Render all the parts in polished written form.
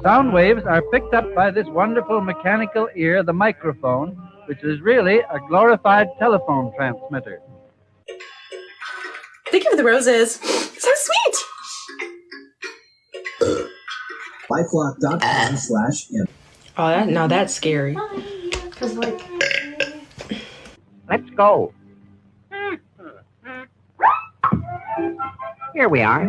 Sound waves are picked up by this wonderful mechanical ear, the microphone, which is really a glorified telephone transmitter. Thank you for the roses. So sweet. lifelock.com/. Oh, now that's scary. Because, like, Let's go. Here we are.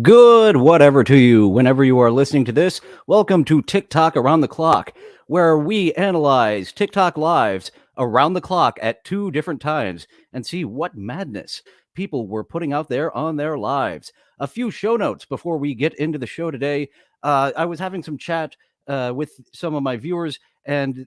Good whatever to you, whenever you are listening to this. Welcome to TikTok Around the Clock, where we analyze TikTok lives around the clock at 2 different times and see what madness people were putting out there on their lives. A few show notes before we get into the show today. I was having some chat with some of my viewers, and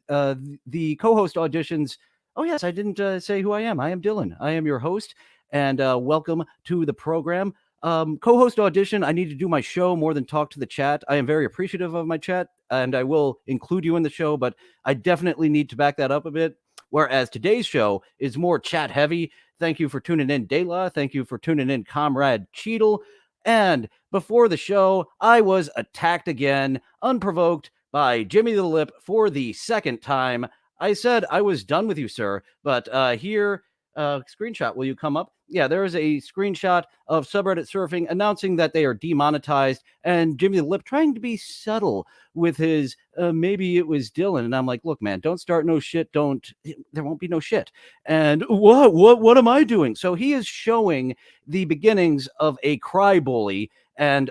the co-host auditions. Oh yes, I didn't say who I am. I am Dylan. I am your host, and welcome to the program. Co-host audition. I need to do my show more than talk to the chat. I am very appreciative of my chat, and I will include you in the show, but I definitely need to back that up a bit. Whereas today's show is more chat heavy. Thank you for tuning in, Dela. Thank you for tuning in, Comrade Cheadle. And before the show, I was attacked again, unprovoked, by Jimmy the Lip for the second time. I said I was done with you, sir, but here, screenshot, will you come up? Yeah, there is a screenshot of subreddit surfing announcing that they are demonetized, and Jimmy the Lip trying to be subtle with his maybe it was Dylan. And I'm like, look, man, don't start no shit. There won't be no shit. And what am I doing? So he is showing the beginnings of a cry bully, and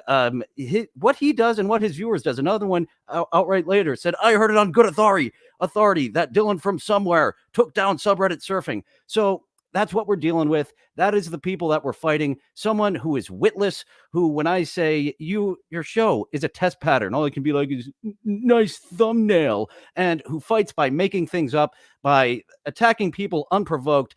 what he does and what his viewers does. Another one outright later said, I heard it on good authority that Dylan from somewhere took down subreddit surfing. So that's what we're dealing with. That is the people that we're fighting. Someone who is witless, who, when I say your show is a test pattern, all it can be like is nice thumbnail, and who fights by making things up, by attacking people unprovoked.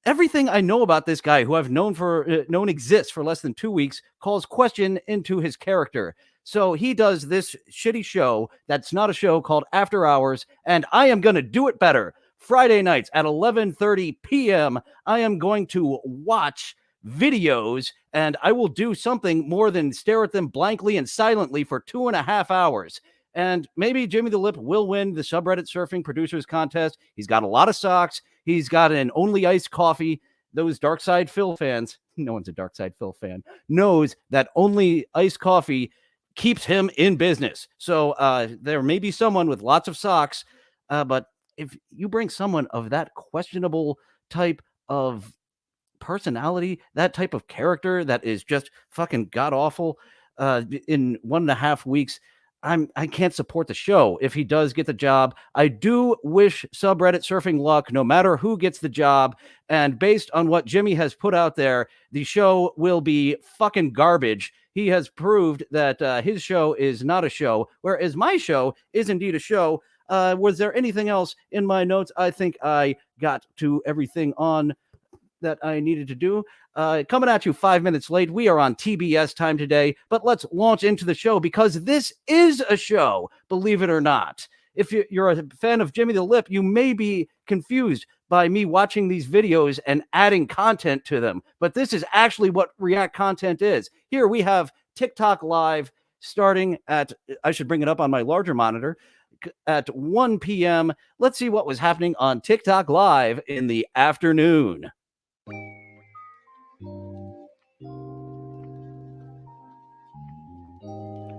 Everything I know about this guy, who I've known exists for less than 2 weeks, calls question into his character. So he does this shitty show that's not a show called After Hours, and I am going to do it better. Friday nights at 11:30 p.m., I am going to watch videos, and I will do something more than stare at them blankly and silently for 2.5 hours. And maybe Jimmy the Lip will win the subreddit surfing producers contest. He's got a lot of socks. He's got an only iced coffee. Those Dark Side Phil fans, no one's a Dark Side Phil fan, knows that only iced coffee keeps him in business. So there may be someone with lots of socks, but if you bring someone of that questionable type of personality, that type of character that is just fucking god awful in 1.5 weeks, I can't support the show if he does get the job. I do wish subreddit surfing luck, no matter who gets the job. And based on what Jimmy has put out there, the show will be fucking garbage. He has proved that his show is not a show, whereas my show is indeed a show. Was there anything else in my notes? I think I got to everything on that I needed to do. Coming at you 5 minutes late. We are on TBS time today, but let's launch into the show because this is a show, believe it or not. If you're a fan of Jimmy the Lip, you may be confused by me watching these videos and adding content to them, but this is actually what React content is. Here we have TikTok Live starting at, I should bring it up on my larger monitor, at 1 p.m. Let's see what was happening on TikTok Live in the afternoon.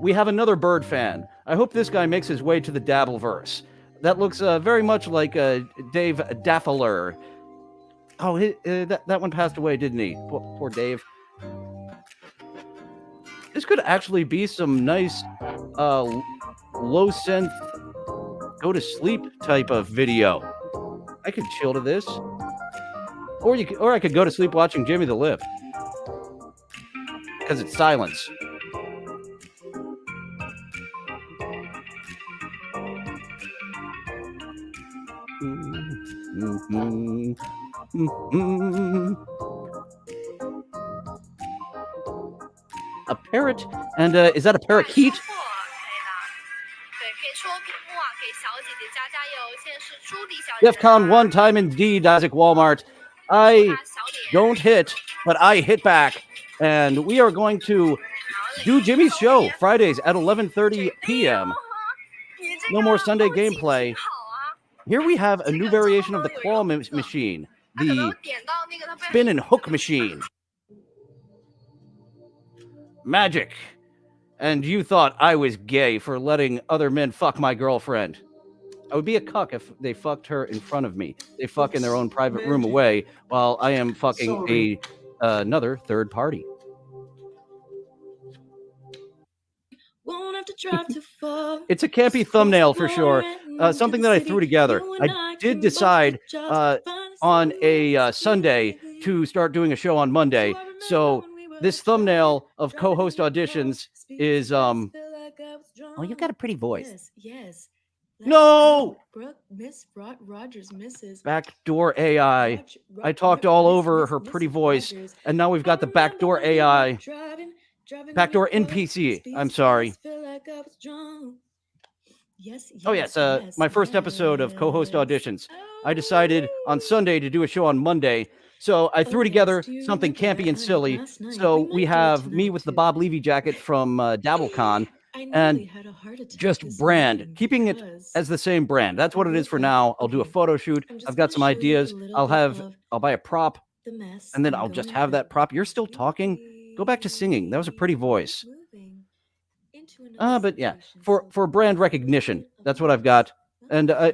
We have another Bird fan. I hope this guy makes his way to the Dabbleverse. That looks very much like Dave Daffeler. Oh, that one passed away, didn't he? Poor Dave. This could actually be some nice low synth go to sleep type of video. I could chill to this. Or I could go to sleep watching Jimmy the Lip. Because it's silence. A parrot? And is that a parakeet? DEFCON 1 time indeed, Isaac Walmart. I don't hit, but I hit back. And we are going to do Jimmy's show Fridays at 11:30 p.m. No more Sunday gameplay. Here we have a new variation of the claw machine, the spin and hook machine. Magic. And you thought I was gay for letting other men fuck my girlfriend. I would be a cuck if they fucked her in front of me. They fuck in their own private room away while I am fucking another third party. It's a campy thumbnail for sure. Something that I threw together. I did decide on a Sunday to start doing a show on Monday. So this thumbnail of co-host auditions is oh, you've got a pretty voice. Yes. No! Brooke, Miss Rogers, Mrs. Backdoor AI. I talked all over her pretty voice, and now we've got the backdoor AI. Backdoor NPC. I'm sorry. Oh, yes. My first episode of co-host auditions. I decided on Sunday to do a show on Monday. So I threw together something campy and silly. So we have me with the Bob Levy jacket from DabbleCon. And just brand, keeping it as the same brand. That's what it is for now. I'll do a photo shoot. I've got some ideas. I'll buy a prop, and then I'll just have that prop. You're still talking? Go back to singing. That was a pretty voice. But yeah, for brand recognition, that's what I've got. And I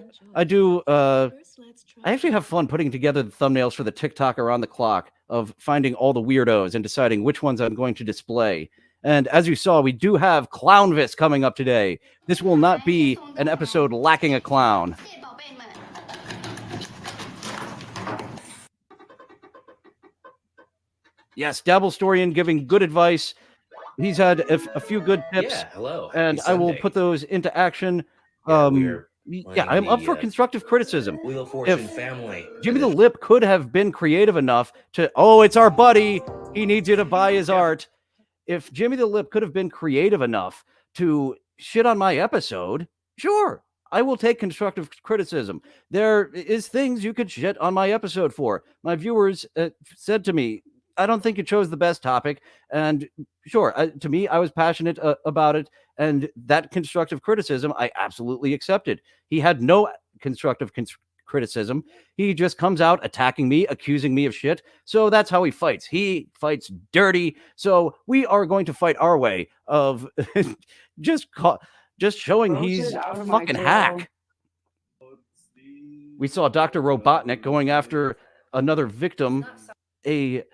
actually have fun putting together the thumbnails for the TikTok around the clock of finding all the weirdos and deciding which ones I'm going to display. And as you saw, we do have Clownvis coming up today. This will not be an episode lacking a clown. Yes, Dabblestorian giving good advice. He's had a few good tips. Yeah, hello. And I will put those into action. I'm up for constructive criticism. Wheel of Fortune family. Jimmy the Lip could have been creative enough to, it's our buddy. He needs you to buy his art. If Jimmy the Lip could have been creative enough to shit on my episode, sure, I will take constructive criticism. There is things you could shit on my episode for. My viewers said to me, I don't think you chose the best topic. And sure, to me, I was passionate about it. And that constructive criticism, I absolutely accepted. He had no constructive criticism. He just comes out attacking me, accusing me of shit. So that's how he fights. He fights dirty. So we are going to fight our way of just showing he's a fucking hack. We saw Dr. Robotnik going after another victim, a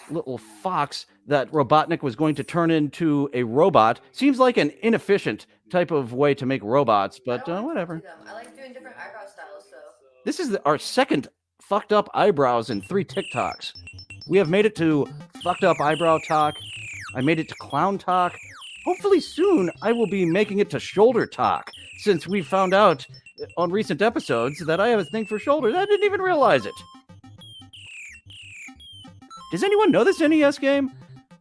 little fox that Robotnik was going to turn into a robot. Seems like an inefficient type of way to make robots, but whatever. I like doing different eyebrow styles, so. This is our second fucked up eyebrows in 3 TikToks. We have made it to fucked up eyebrow talk. I made it to clown talk. Hopefully soon I will be making it to shoulder talk, since we found out on recent episodes that I have a thing for shoulders. I didn't even realize it. Does anyone know this NES game?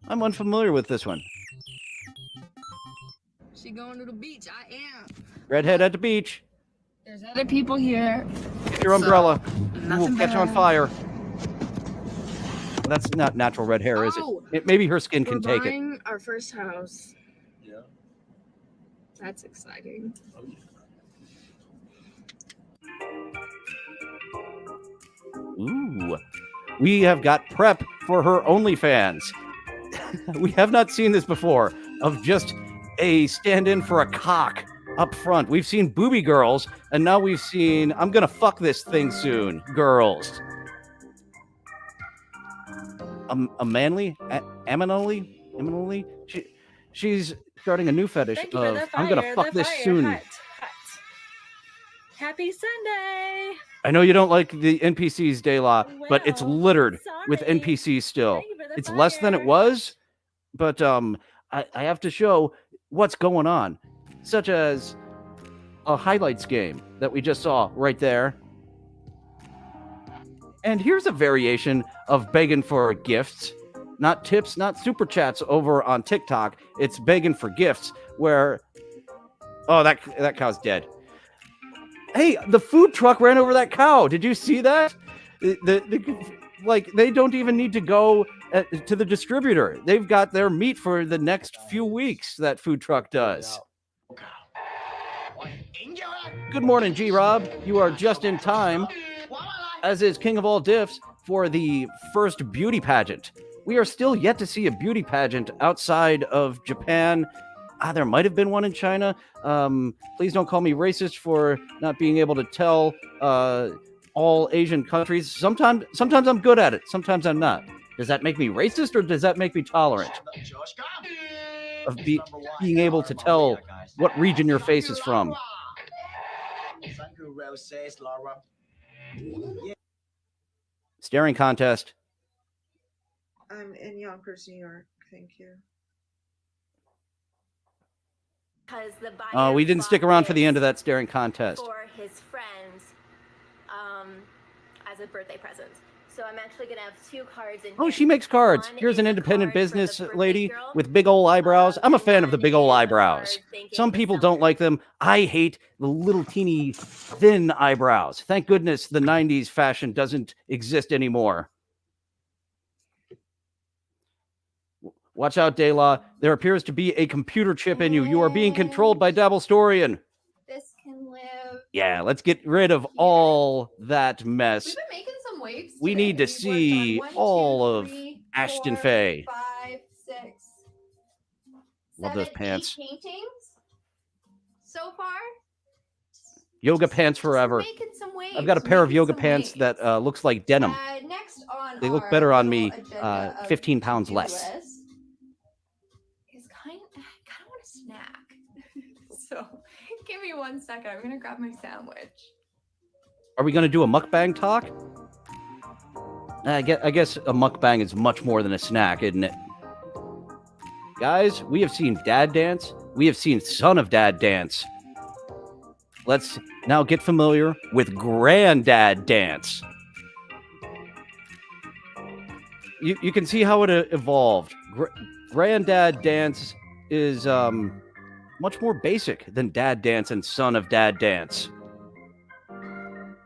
I'm unfamiliar with this one. She going to the beach. I am. Redhead at the beach. There's other people here. Get your umbrella. You will nothing catch on bad. fire. That's not natural red hair, is it? Maybe her skin can take it. We're buying our first house. Yeah. That's exciting. Ooh. We have got prep for her OnlyFans. We have not seen this before, of just a stand-in for a cock up front. We've seen booby girls, and now we've seen I'm gonna fuck this thing soon girls. Aminoli? She's starting a new fetish Thank you for of the I'm gonna fire, fuck the this fire. soon. Hot. Happy Sunday. I know you don't like the NPCs, Dayla, but it's Well, littered with sorry. NPCs still. Thank you for the It's less than it fire. was, but I have to show what's going on, such as a highlights game that we just saw right there. And here's a variation of begging for gifts, not tips, not super chats over on TikTok. It's begging for gifts, where Oh, that cow's dead. Hey, the food truck ran over that cow. Did you see that? Like they don't even need to go to the distributor. They've got their meat for the next few weeks. That food truck does. Good morning, G-Rob. You are just in time, as is King of All Diffs, for the first beauty pageant. We are still yet to see a beauty pageant outside of Japan. There might have been one in China. Please don't call me racist for not being able to tell all Asian countries. Sometimes I'm good at it. Sometimes I'm not. Does that make me racist or does that make me tolerant of being able to tell what region your face is from? Staring contest. I'm in Yonkers, New York. Thank you. We didn't stick around for the end of that staring contest. For his friends, as a birthday present. So I'm actually gonna have 2 cards in. Oh, she makes cards. Here's an independent business lady with big old eyebrows. I'm a fan of the big old eyebrows. Some people don't like them. I hate the little teeny thin eyebrows. Thank goodness the 90s fashion doesn't exist anymore. Watch out, Dayla. There appears to be a computer chip in you. You are being controlled by Dabblestorian. This can live. Yeah, let's get rid of all that mess. We've been making some waves. We today. need to We've worked see on 1, 2, all of 3, Ashton 4, Faye. 5, 6, Love those 7, 8 pants. paintings so far. Yoga pants forever. Making some waves. I've got a pair of making yoga some pants waves. that looks like denim. Next on They look our better on little me, agenda of 15 pounds to-do less. list is I kind of want a snack. So give me 1 second. I'm gonna grab my sandwich. Are we going to do a mukbang talk? I guess a mukbang is much more than a snack, isn't it? Guys, we have seen Dad dance. We have seen Son of Dad dance. Let's now get familiar with Granddad dance. You can see how it evolved. Granddad dance is much more basic than Dad dance and Son of Dad dance.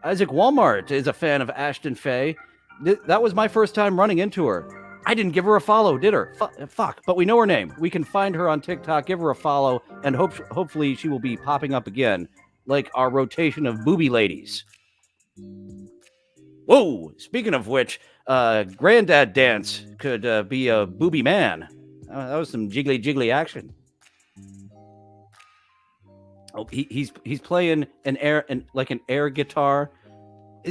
Isaac Walmart is a fan of Ashton Faye. That was my first time running into her. I didn't give her a follow, did her? Fuck, but we know her name. We can find her on TikTok, give her a follow, and hopefully she will be popping up again, like our rotation of booby ladies. Whoa, speaking of which, Granddad dance could be a booby man. That was some jiggly action. Oh, he's playing an air guitar,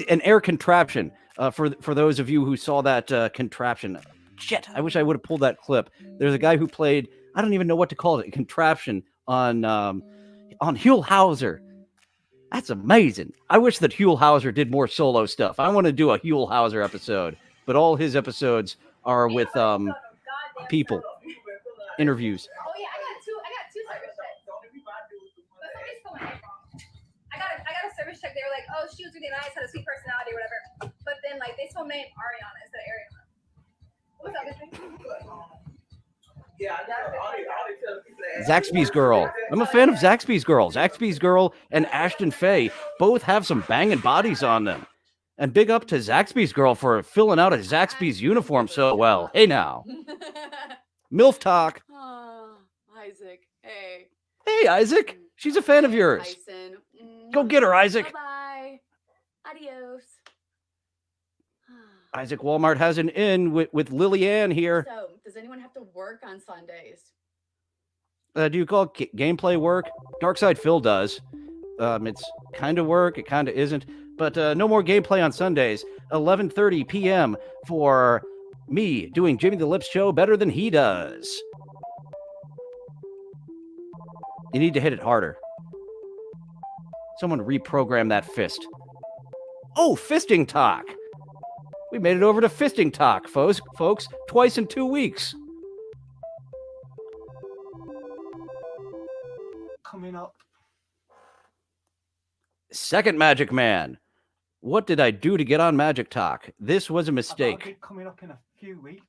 an air contraption. For those of you who saw that contraption, shit, I wish I would have pulled that clip. There's a guy who played, I don't even know what to call it, a contraption on Huell Hauser. That's amazing. I wish that Huell Hauser did more solo stuff. I want to do a Huell Hauser episode, but all his episodes are with people, interviews. Oh yeah, I got two service checks. But somebody's coming in wrong. I got a service check. They were like, oh, she was really nice, had a sweet personality, or whatever. But then like they told me Ariana instead of Ariana. What's up, bitch? Yeah, I got Zaxby's Girl. I'm a fan of Zaxby's Girl. Zaxby's Girl and Ashton Faye both have some banging bodies on them. And big up to Zaxby's Girl for filling out a Zaxby's uniform so well. Hey now. MILF talk. Oh, Isaac. Hey. Hey, Isaac. She's a fan of yours. Tyson. Go get her, Isaac. Bye-bye. Adios. Isaac Walmart has an in with Lillian here. So, does anyone have to work on Sundays? Do you call gameplay work? Darkside Phil does. It's kind of work. It kind of isn't. But no more gameplay on Sundays. 11:30 p.m. for me doing Jimmy the Lips show better than he does. You need to hit it harder. Someone reprogram that fist. Oh, fisting talk. We made it over to fisting talk, folks. Twice in 2 weeks. Coming up. Second Magic Man. What did I do to get on Magic Talk? This was a I've got a mistake. gig coming up in a few weeks.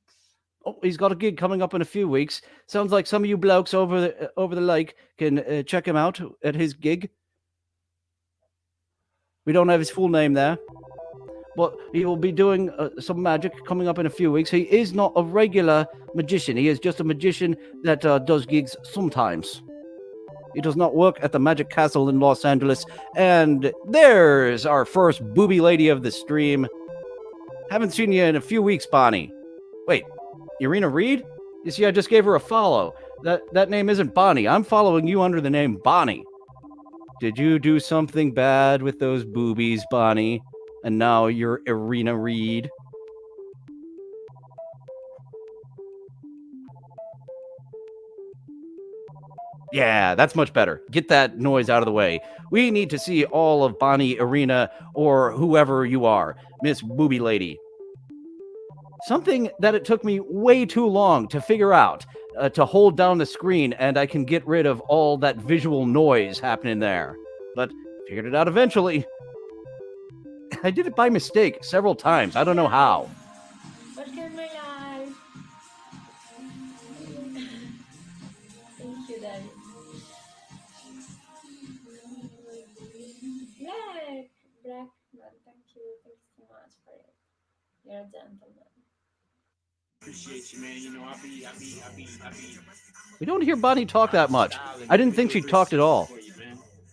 Oh, he's got a gig coming up in a few weeks. Sounds like some of you blokes over the lake can check him out at his gig. We don't have his full name there, but he will be doing some magic coming up in a few weeks. He is not a regular magician. He is just a magician that does gigs sometimes. He does not work at the Magic Castle in Los Angeles. And there's our first booby lady of the stream. Haven't seen you in a few weeks, Bonnie. Wait, Irina Reed? You see, I just gave her a follow. That name isn't Bonnie. I'm following you under the name Bonnie. Did you do something bad with those boobies, Bonnie? And now you're Irina Reed? Yeah, that's much better. Get that noise out of the way. We need to see all of Bonnie, Irina, or whoever you are, Miss Booby Lady. Something that it took me way too long to figure out, to hold down the screen, and I can get rid of all that visual noise happening there. But figured it out eventually. I did it by mistake several times. I don't know how. What's good, my guys? Thank you, Daddy. Black man, thank you. Thank you so much for it. You're a gentleman. Appreciate you, man. You know, I be. We don't hear Bonnie talk that much. I didn't think she talked at all.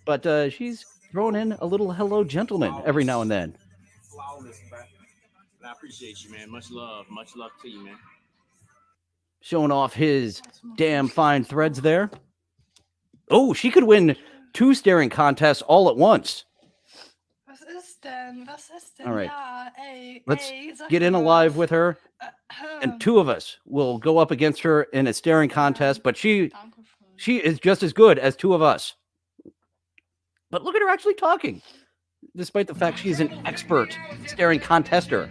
But she's thrown in a little hello gentleman every now and then. Flawless, bro. I appreciate you, man. Much love to you, man. Showing off his damn fine threads there. Oh, she could win 2 staring contests all at once. All right. Let's get in alive with her. And 2 of us will go up against her in a staring contest, but she is just as good as 2 of us. But look at her actually talking, despite the fact she's an expert staring contester.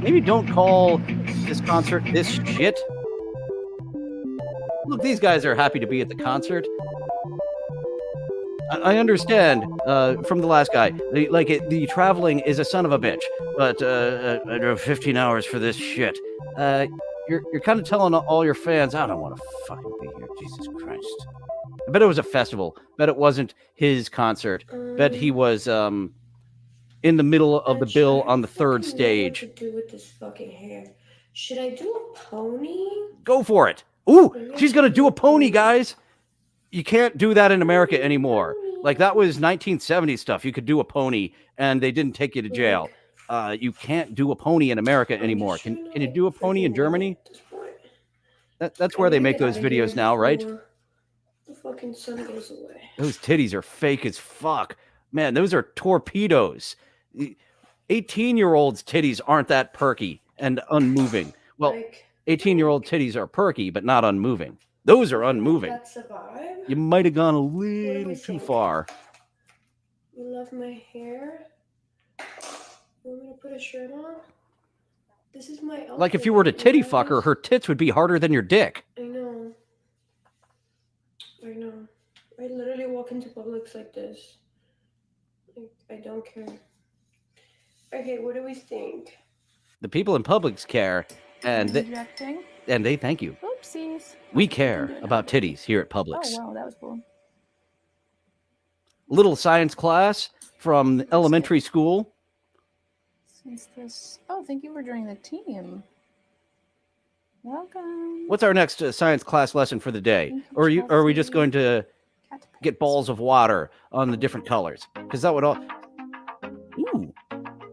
Maybe don't call this concert this shit. Look, these guys are happy to be at the concert. I understand from the last guy. The traveling is a son of a bitch, but I drove 15 hours for this shit. You're kind of telling all your fans, I don't want to fucking be here. Jesus Christ. I bet it was a festival. Bet it wasn't his concert. Bet he was in the middle of the bill on the 3rd stage. What to do with this fucking hair? Should I do a pony? Go for it. Ooh, she's gonna do a pony, guys. You can't do that in America anymore. Like, that was 1970s stuff. You could do a pony, and they didn't take you to jail. You can't do a pony in America anymore. Can you do a pony in Germany? That's where they make those videos now, right? The fucking sun goes away. Those titties are fake as fuck. Man, those are torpedoes. 18-year-olds' titties aren't that perky and unmoving. Well, 18-year-old titties are perky, but not unmoving. Those are unmoving. That's a vibe. You might have gone a little too far. You love my hair? You want me to put a shirt on? This is my outfit. Like, if you were to titty fuck her, her tits would be harder than your dick. I know. I literally walk into Publix like this. I don't care. Okay, what do we think? The people in Publix care, and they thank you. Oopsies. We care about titties here at Publix. Oh, wow, that was cool. Little science class from elementary school. Since this... Oh, thank you for joining the team. Welcome. What's our next science class lesson for the day? Or are we just going to get balls of water on the different colors? Because that would all... Ooh,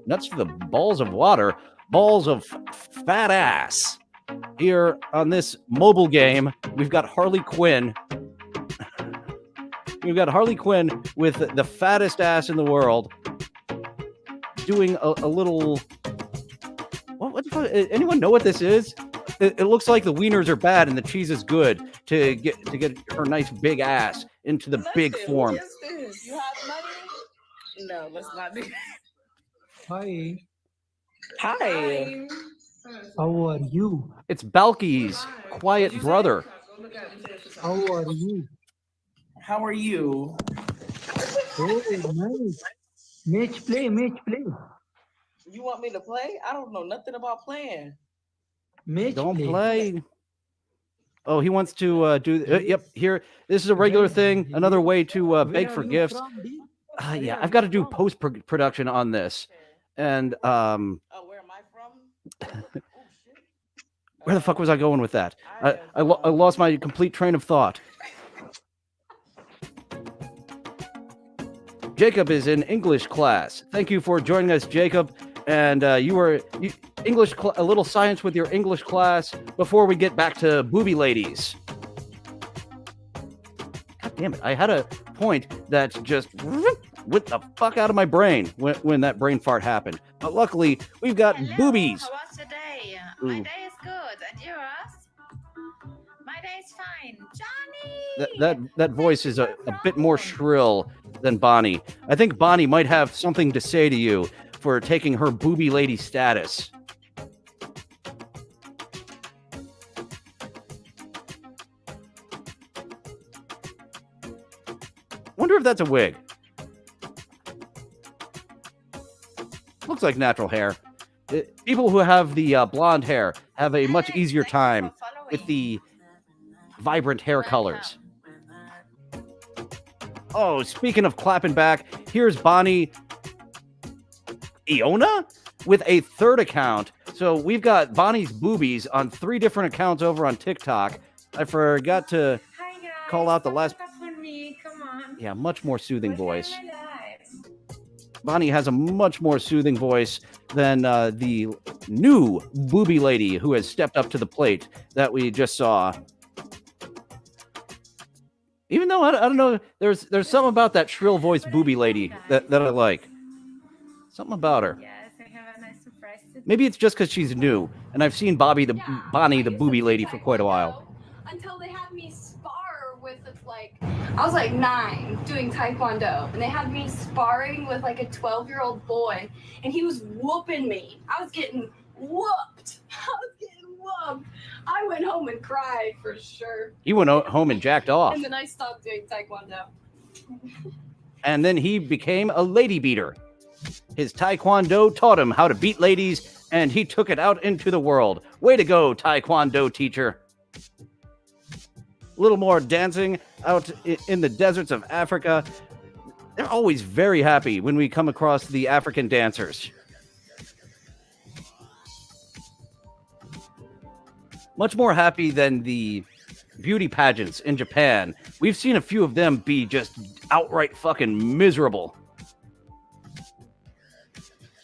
nuts to the balls of water. Balls of fat ass. Here on this mobile game, we've got Harley Quinn. We've got Harley Quinn with the fattest ass in the world doing a little... What the fuck? Anyone know what this is? It looks like the wieners are bad and the cheese is good to get her nice big ass into the big form. What is this? You have money? No, let's not do that. Hi. Hi. How are you? It's Balky's quiet brother. How are you? How are you? Oh, nice. Match play, match play. You want me to play? I don't know nothing about playing. Match Don't play. play. Oh, he wants to do. Yep, here. This is a regular thing. Another way to beg for gifts. Yeah, I've got to do post production on this, and where am I from? where the fuck was I going with that? I lost my complete train of thought. Jacob is in English class. Thank you for joining us, Jacob. And you were a little science with your English class before we get back to booby ladies. God damn it! I had a point that just went the fuck out of my brain when that brain fart happened. But luckily, we've got boobies. How was your day? My day is good. And yours? My day is fine. Johnny! That voice is a bit more shrill than Bonnie. I think Bonnie might have something to say to you for taking her booby lady status. Wonder if that's a wig. Looks like natural hair. People who have the blonde hair have a much easier time with the vibrant hair colors. Oh, speaking of clapping back, here's Bonnie Iona with a third account. So we've got Bonnie's boobies on 3 different accounts over on TikTok. I forgot to call out the last. Come on. Yeah, much more soothing voice. Bonnie has a much more soothing voice than the new booby lady who has stepped up to the plate that we just saw. Even though I don't know, there's something about that shrill voice booby lady that I like. Something about her. Yes, I have a nice surprise. Maybe it's just because she's new, and I've seen Bonnie the booby lady for quite a while. Until they had me spar with I was like 9 doing taekwondo, and they had me sparring with like a 12-year-old boy, and he was whooping me. I was getting whooped. I went home and cried for sure. He went home and jacked off. And then I stopped doing taekwondo. And then he became a lady beater. His taekwondo taught him how to beat ladies, and he took it out into the world. Way to go, taekwondo teacher. A little more dancing out in the deserts of Africa. They're always very happy when we come across the African dancers. Much more happy than the beauty pageants in Japan. We've seen a few of them be just outright fucking miserable.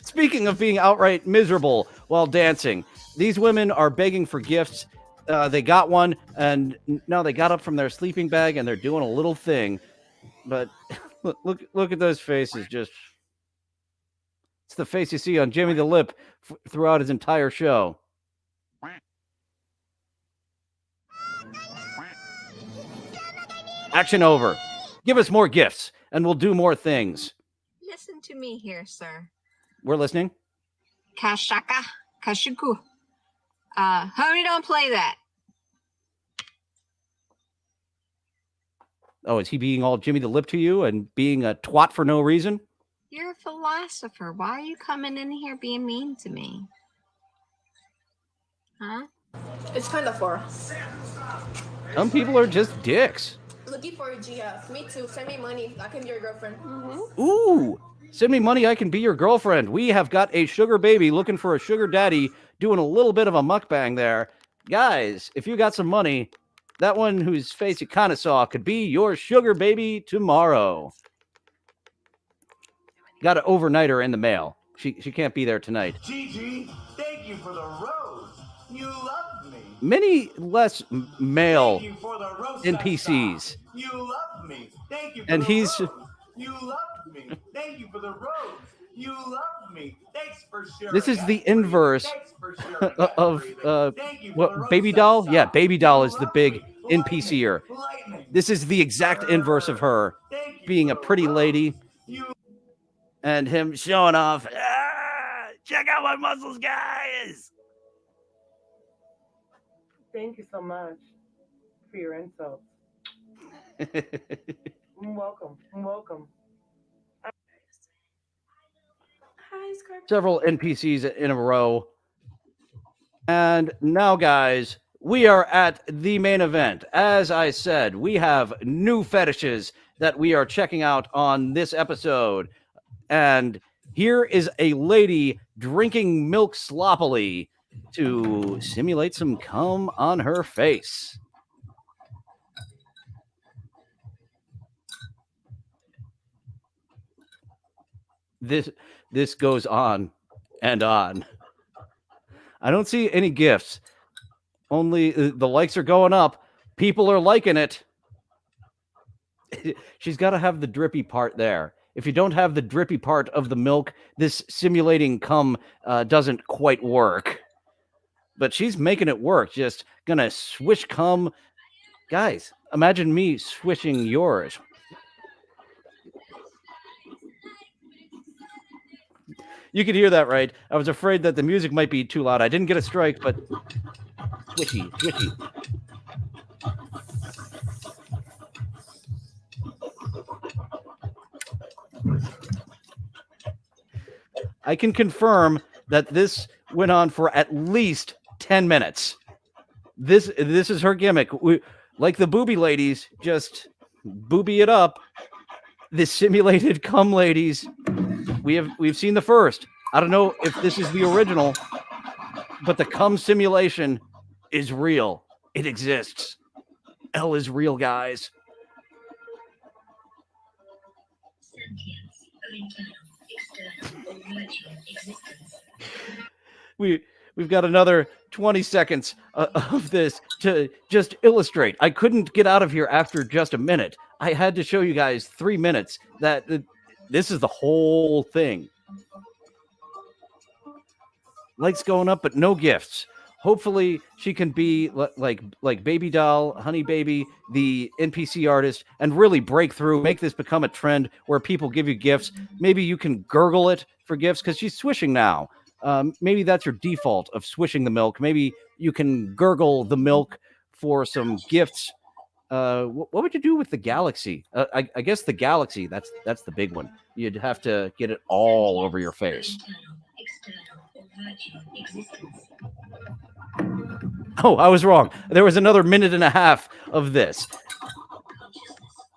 Speaking of being outright miserable while dancing, these women are begging for gifts. They got one, and now they got up from their sleeping bag, and they're doing a little thing. But look at those faces. Just it's the face you see on Jimmy the Lip throughout his entire show. Action over. Give us more gifts, and we'll do more things. Listen to me here, sir. We're listening. Kashaka, kashuku. Honey, don't play that. Oh, is he being all Jimmy the Lip to you and being a twat for no reason? You're a philosopher. Why are you coming in here being mean to me? Huh? It's kind of far. Some people are just dicks. Looking for a GF. Me too. Send me money. I can be your girlfriend. Ooh, send me money. I can be your girlfriend. We have got a sugar baby looking for a sugar daddy doing a little bit of a mukbang there. Guys, if you got some money, that one whose face you kind of saw could be your sugar baby tomorrow. Got an overnighter in the mail. She can't be there tonight. Gigi, thank you for the rose. You love me. Many less male Thank you for the rose NPCs. You love me. Thank you for And the he's rose. You love me. Thank you for the rose. You love me. Thanks for sharing. This is the inverse Thanks for sharing. of Thank you for the what rose Baby Doll? sunshine. Yeah, Baby Doll is the love big me. NPCer. Lightning. This is the exact inverse of her Thank you being for a the pretty rose. lady You and him showing off. "Ah, check out my muscles, guys." Thank you so much for your insults. Welcome. Welcome. Hi, Scorpio. several NPCs in a row. And now, guys, we are at the main event. As I said, we have new fetishes that we are checking out on this episode. And here is a lady drinking milk sloppily to simulate some cum on her face. This goes on and on. I don't see any gifts. Only the likes are going up. People are liking it. She's got to have the drippy part there. If you don't have the drippy part of the milk, this simulating cum doesn't quite work. But she's making it work. Just gonna swish cum. Guys, imagine me swishing yours. You could hear that, right? I was afraid that the music might be too loud. I didn't get a strike, but swishy, swishy. I can confirm that this went on for at least 10 minutes. This is her gimmick. Like the booby ladies, just booby it up. The simulated cum ladies. We've seen the first. I don't know if this is the original, but the cum simulation is real. It exists. L is real, guys. We've got another 20 seconds of this to just illustrate. I couldn't get out of here after just a minute. I had to show you guys 3 minutes that this is the whole thing. Lights going up, but no gifts. Hopefully she can be like Baby Doll, Honey Baby, the NPC artist, and really break through, make this become a trend where people give you gifts. Maybe you can gurgle it for gifts because she's swishing now. Maybe that's your default of swishing the milk. Maybe you can gurgle the milk for some gifts. What would you do with the galaxy? I guess the galaxy, that's the big one. You'd have to get it all over your face. Oh, I was wrong. There was another minute and a half of this.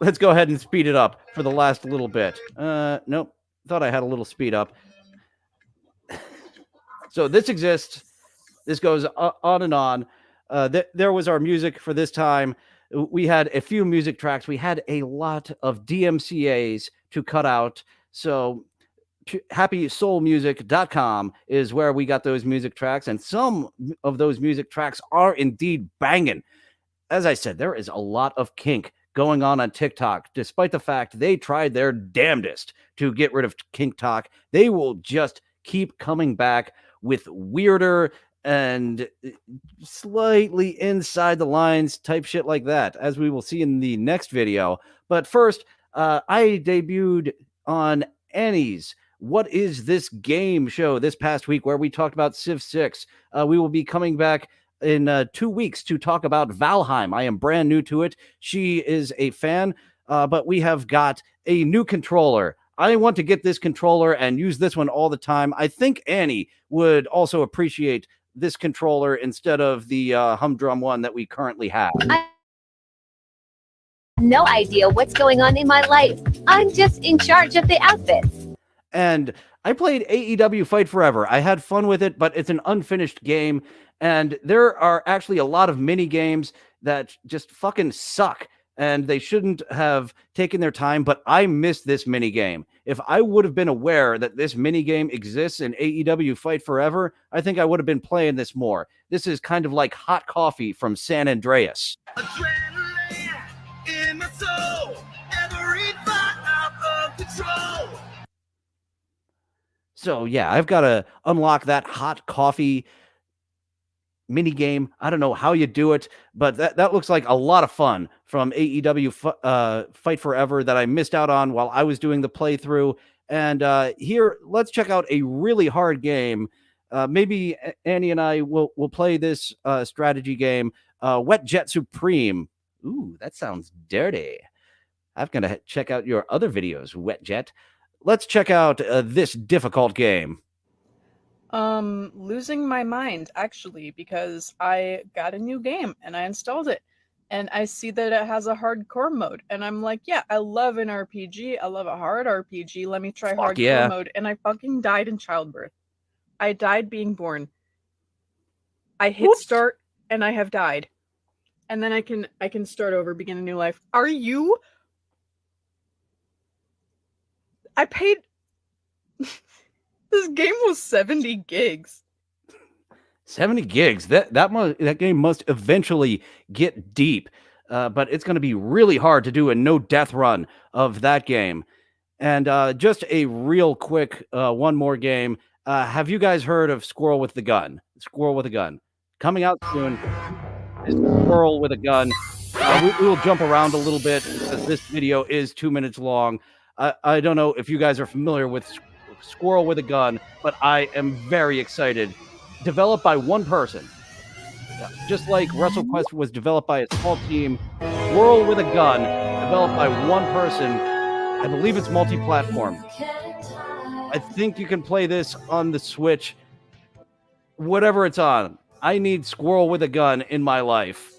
Let's go ahead and speed it up for the last little bit. Nope. Thought I had a little speed up. So this exists. This goes on and on. There was our music for this time. We had a few music tracks. We had a lot of DMCAs to cut out. So happysoulmusic.com is where we got those music tracks. And some of those music tracks are indeed banging. As I said, there is a lot of kink going on TikTok, despite the fact they tried their damnedest to get rid of Kink Talk. They will just keep coming back with weirder and slightly inside the lines type shit like that, as we will see in the next video. But first, I debuted on Annie's What Is This Game show this past week, where we talked about Civ 6. We will be coming back in 2 weeks to talk about Valheim. I am brand new to it. She is a fan, but we have got a new controller. I want to get this controller and use this one all the time. I think Annie would also appreciate this controller instead of the humdrum one that we currently have. No idea what's going on in my life. I'm just in charge of the outfits. And I played AEW Fight Forever. I had fun with it, but it's an unfinished game. And there are actually a lot of mini games that just fucking suck. And they shouldn't have taken their time, but I missed this mini game. If I would have been aware that this mini game exists in AEW Fight Forever, I think I would have been playing this more. This is kind of like hot coffee from San Andreas. In my soul, every thought out of control. So yeah, I've got to unlock that hot coffee mini game. I don't know how you do it, but that looks like a lot of fun from AEW Fight Forever that I missed out on while I was doing the playthrough. And here, let's check out a really hard game. Maybe Annie and I will play this strategy game, Wet Jet Supreme. Ooh, that sounds dirty. I'm going to check out your other videos, Wet Jet. let's check out this difficult game. Losing my mind, actually, because I got a new game and I installed it. And I see that it has a hardcore mode. And I'm like, yeah, I love an RPG. I love a hard RPG. Let me try hardcore yeah. mode. And I fucking died in childbirth. I died being born. I hit start and I have died. And then I can start over, begin a new life. Are you? I paid. This game was 70 gigs. 70 gigs. That game must eventually get deep, but it's going to be really hard to do a no death run of that game. And just a real quick one more game. Have you guys heard of Squirrel with the Gun? Squirrel with a Gun coming out soon. Is Squirrel with a Gun. We will jump around a little bit because this video is 2 minutes long. I don't know if you guys are familiar with Squirrel with a Gun, but I am very excited. Developed by one person. Just like WrestleQuest was developed by a small team, Squirrel with a Gun, developed by one person. I believe it's multi-platform. I think you can play this on the Switch. Whatever it's on. I need Squirrel with a Gun in my life.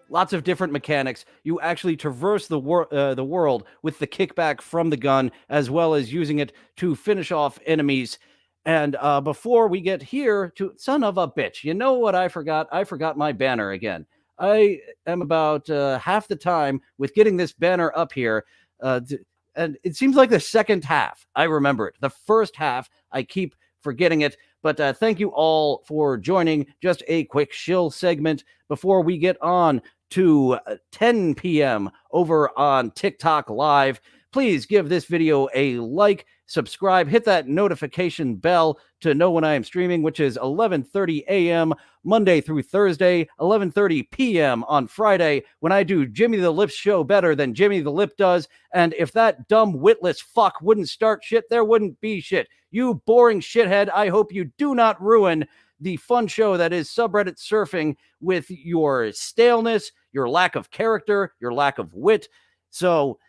Lots of different mechanics. You actually traverse the world with the kickback from the gun, as well as using it to finish off enemies. And before we get here to son of a bitch, you know what I forgot? I forgot my banner again. I am about half the time with getting this banner up here. And it seems like the second half, I remember it. The first half, I keep forgetting it. But thank you all for joining. Just a quick shill segment before we get on to 10 p.m. over on TikTok Live. Please give this video a like, subscribe, hit that notification bell to know when I am streaming, which is 11:30 a.m. Monday through Thursday, 11:30 p.m. on Friday, when I do Jimmy the Lip show better than Jimmy the Lip does. And if that dumb witless fuck wouldn't start shit, there wouldn't be shit. You boring shithead, I hope you do not ruin the fun show that is subreddit surfing with your staleness, your lack of character, your lack of wit. So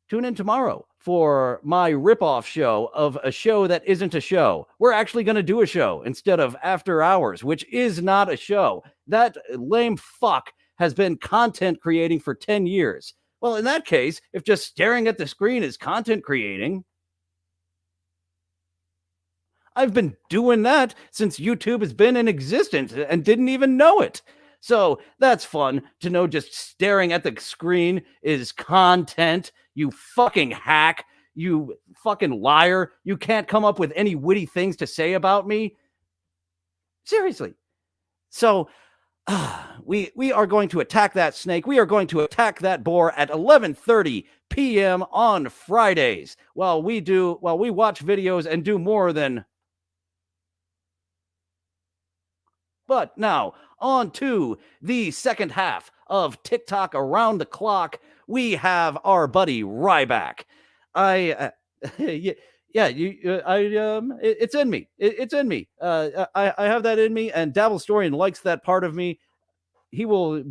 tune in tomorrow for my ripoff show of a show that isn't a show. We're actually going to do a show instead of After Hours, which is not a show. That lame fuck has been content creating for 10 years. Well, in that case, if just staring at the screen is content creating, I've been doing that since YouTube has been in existence and didn't even know it. So that's fun to know just staring at the screen is content. You fucking hack. You fucking liar. You can't come up with any witty things to say about me. Seriously. So we are going to attack that snake. We are going to attack that boar at 11:30 p.m. on Fridays while we watch videos and do more than. But now, on to the second half of TikTok Around the Clock. We have our buddy Ryback. It's in me. It's in me. I have that in me, and Dabblestorian likes that part of me. He will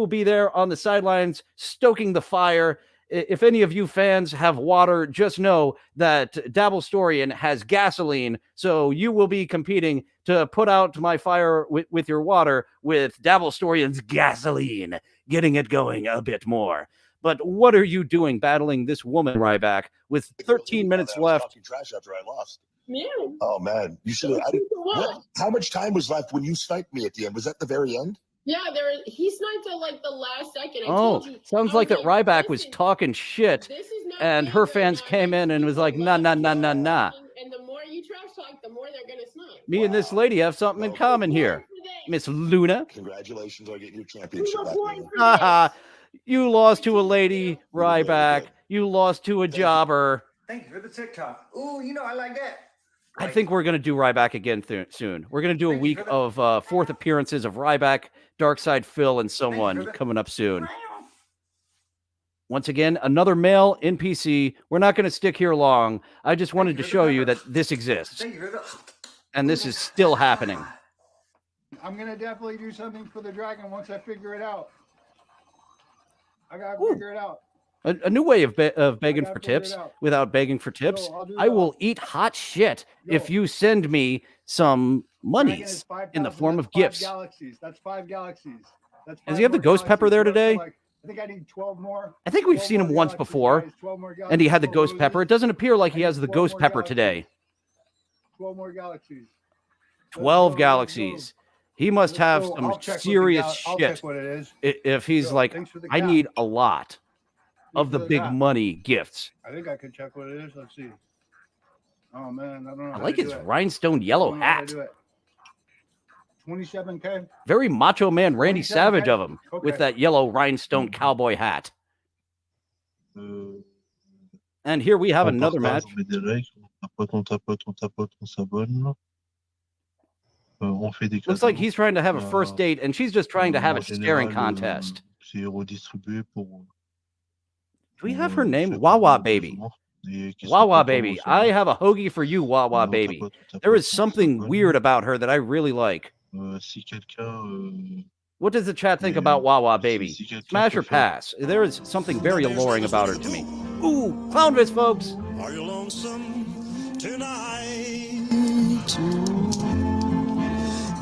be there on the sidelines, stoking the fire. If any of you fans have water, just know that Dabblestorian has gasoline, so you will be competing to put out my fire with your water with Dabblestorian's gasoline, getting it going a bit more. But what are you doing battling this woman, Ryback, with 13 minutes left? Talking trash after I lost. Yeah. Oh man, you should have. How much time was left when you sniped me at the end? Was that the very end? Yeah, he sniped at like the last second. I told you. Sounds like that Ryback was talking shit, and her fans came in and was like, nah. And the more you trash talk, the more they're gonna snipe. Me and this lady have something in common here, Miss Luna. Congratulations on getting your championship back. You lost to a lady, Ryback. You lost to a jobber. Thank you for the TikTok. Ooh, I like that. I think we're going to do Ryback again soon. We're going to do a week of fourth appearances of Ryback, Darkside Phil, and someone coming up soon. Once again, another male NPC. We're not going to stick here long. I just wanted to show you that this exists. And this is still happening. I'm going to definitely do something for the dragon once I figure it out. I got to figure it out. A new way of begging for tips without begging for tips. I will eat hot shit if you send me some monies in the form of gifts. Galaxies. That's 5 galaxies. That's Does he have the ghost pepper there today? I think I need 12 more. I think we've seen him once before, and he had the ghost pepper. It doesn't appear like he has the ghost pepper today. 12 more galaxies. 12 galaxies. He must have some serious I'll shit. check what it is. If he's Yo, like, thanks for the I cap. need a lot of the for the big cap. money gifts. I think I can check what it is. Let's see. Oh man, I don't know. I how like to his do it. rhinestone yellow I don't know how to hat. do it. 27K. Very Macho Man Randy 27K? Savage of him with Okay. that yellow rhinestone cowboy hat. And here we have On another partage, match. On met des likes, on tapote, on s'abonne. On fait des Looks like cadeaux. he's trying to have a first date, and she's just trying to have a En staring général, contest. C'est redistribué pour. Do we have her name? Wawa Baby. Wawa Baby. I have a hoagie for you, Wawa Baby. There is something weird about her that I really like. Si quelqu'un. What does the chat think about Wawa Baby? Smash or pass? There is something very alluring about her to me. Ooh, Clownvis, folks. Are you lonesome tonight?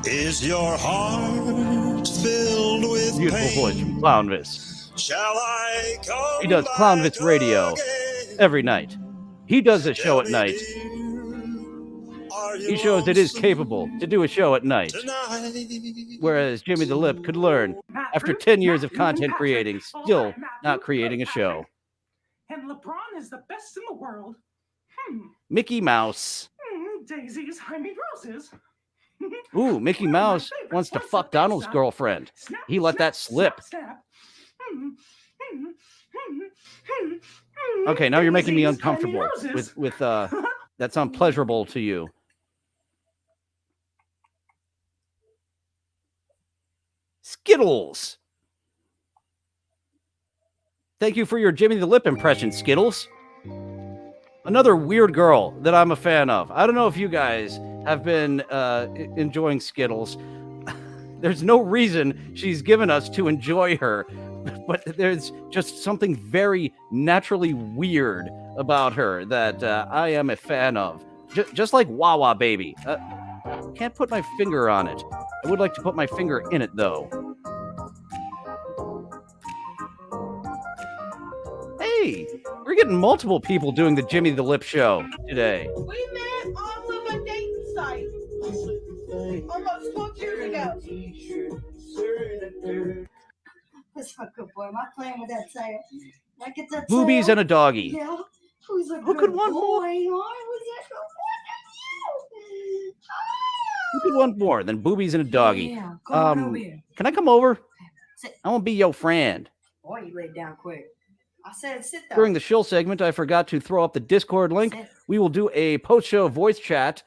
Is your heart filled with Beautiful pain? voice from Clownvis. Shall I come He does Clownvis Radio every night. He does a show at night. He shows it is capable to do a show at night. Whereas Jimmy the Lip could learn, after 10 years of content creating, still not creating a show. And LeBron is the best in the world. Mickey Mouse. Daisies, I mean roses. Ooh, Mickey Mouse wants to fuck Donald's girlfriend. He let that slip. Snap. Okay, now you're making me Daisies, I mean uncomfortable roses. with that's unpleasurable to you. Skittles. Thank you for your Jimmy the Lip impression, Skittles. Another weird girl that I'm a fan of. I don't know if you guys have been enjoying Skittles. There's no reason she's given us to enjoy her, but there's just something very naturally weird about her that I am a fan of. Just like Wawa Baby. Can't put my finger on it. I would like to put my finger in it, though. Hey, we're getting multiple people doing the Jimmy the Lip show today. We met on a dating site almost 12 years ago. That's a good boy. Am I playing with that tail? Like it's a Boobies tail? and a doggy. Yeah. Who's a Who good could want boy? more? Who's that good boy? Who could want more than boobies and a doggy? Yeah, come on over here. Can I come over? I want to be your friend. Boy, you laid down quick. I said sit down. During the shill segment, I forgot to throw up the Discord link. We will do a post-show voice chat,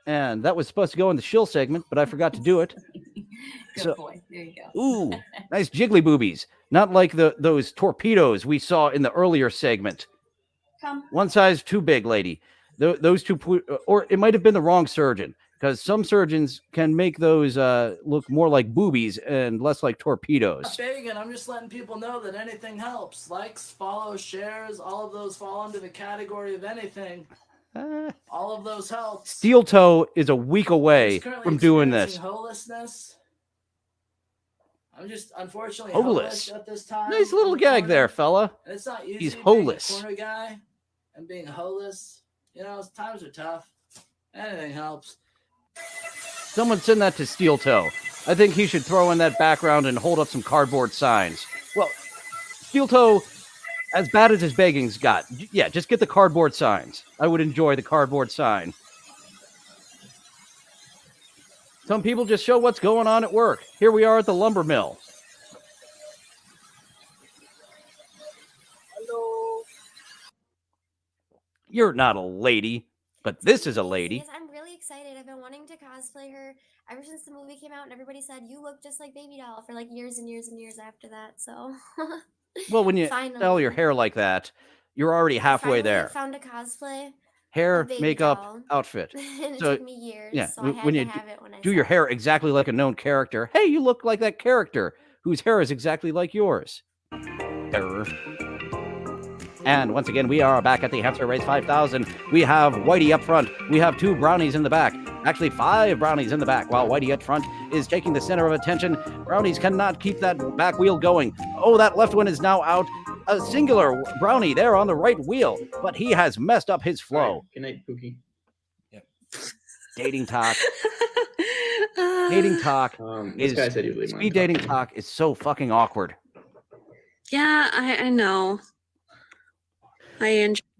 and that was supposed to go in the shill segment, but I forgot to do it. Good boy. There you go. Ooh, nice jiggly boobies. Not like those torpedoes we saw in the earlier segment. Come. One size too big, lady. Those two, or it might have been the wrong surgeon, because some surgeons can make those look more like boobies and less like torpedoes. Fagan, I'm just letting people know that anything helps. Likes, follows, shares, all of those fall under the category of anything. All of those help. Steel Toe is a week away Currently from doing this. experiencing Homelessness. I'm just unfortunately Holeless. homeless at this time. Nice little gag there, fella. And it's not easy He's being holeless. a corner guy and being holeless. You know, times are tough. Anything helps. Someone send that to Steel Toe. I think he should throw in that background and hold up some cardboard signs. Well, Steel Toe, as bad as his begging's got, yeah, just get the cardboard signs. I would enjoy the cardboard sign. Some people just show what's going on at work. Here we are at the lumber mill. Hello. You're not a lady, but this is a lady. Yes, I'm really excited. I've been wanting to cosplay her ever since the movie came out, and everybody said you look just like Baby Doll for like years and years and years after that. So, Well, when you Finally. style your hair like that, you're already halfway Finally there. found a cosplay. Hair, Baby makeup, Doll. outfit. And it So, took me years, yeah, so I had when to you have it when I do your hair exactly like a known character, hey, you look like that character whose hair is exactly like yours. Error. And once again, we are back at the Hamster Race 5000. We have Whitey up front. We have 2 brownies in the back. Actually, 5 brownies in the back, while Whitey up front is taking the center of attention. Brownies cannot keep that back wheel going. Oh, that left one is now out. A singular brownie there on the right wheel, but he has messed up his flow. Good night, Pookie. Dating talk. Dating talk this guy said he'd leave speed dating talk is so fucking awkward. Yeah, I know.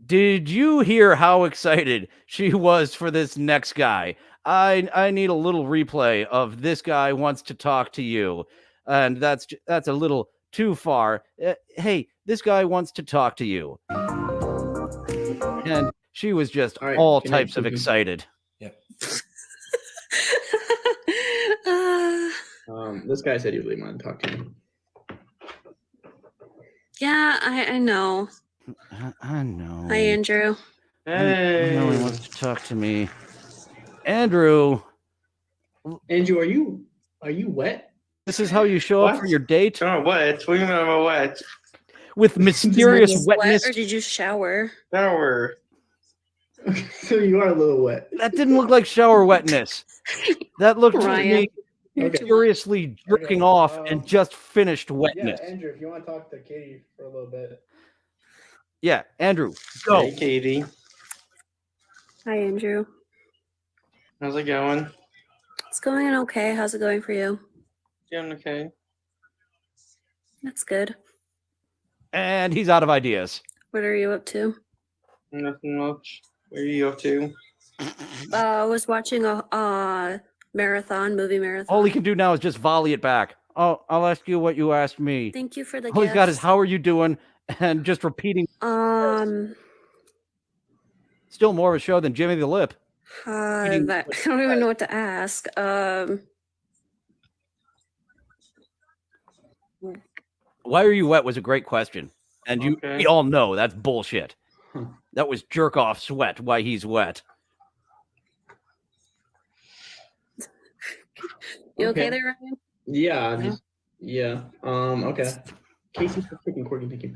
Did you hear how excited she was for this next guy? I need a little replay of this guy wants to talk to you, and that's a little too far. Hey, this guy wants to talk to you, and she was just all types of excited. This guy said he'd leave mine to talk to you. Yeah, I know. I know. Hi, Andrew. I know he wants to talk to me. Andrew, are you wet? This is how you show up for your date? Oh, wet? What do you mean I'm wet? With mysterious Did you wetness. wet or did you shower? Shower. So you are a little wet. That didn't look like shower wetness. That looked to Ryan. me furiously jerking off and just finished wetness. Yeah, Andrew, if you want to talk to Katie for a little bit. Yeah, Andrew, go. Hey, Katie. Hi, Andrew. How's it going? It's going okay. How's it going for you? Doing okay. That's good. And he's out of ideas. What are you up to? Nothing much. What are you up to? I was watching a movie marathon. All he can do now is just volley it back. Oh, I'll ask you what you asked me. Thank you for the All he's got is gifts. how are you doing? And just repeating. Still more of a show than Jimmy the Lip. I don't even know what to ask. Why are you wet was a great question. And we all know that's bullshit. That was jerk off sweat why he's wet. You okay there, Ryan? Yeah. Okay. Casey's for freaking Corky, thank you.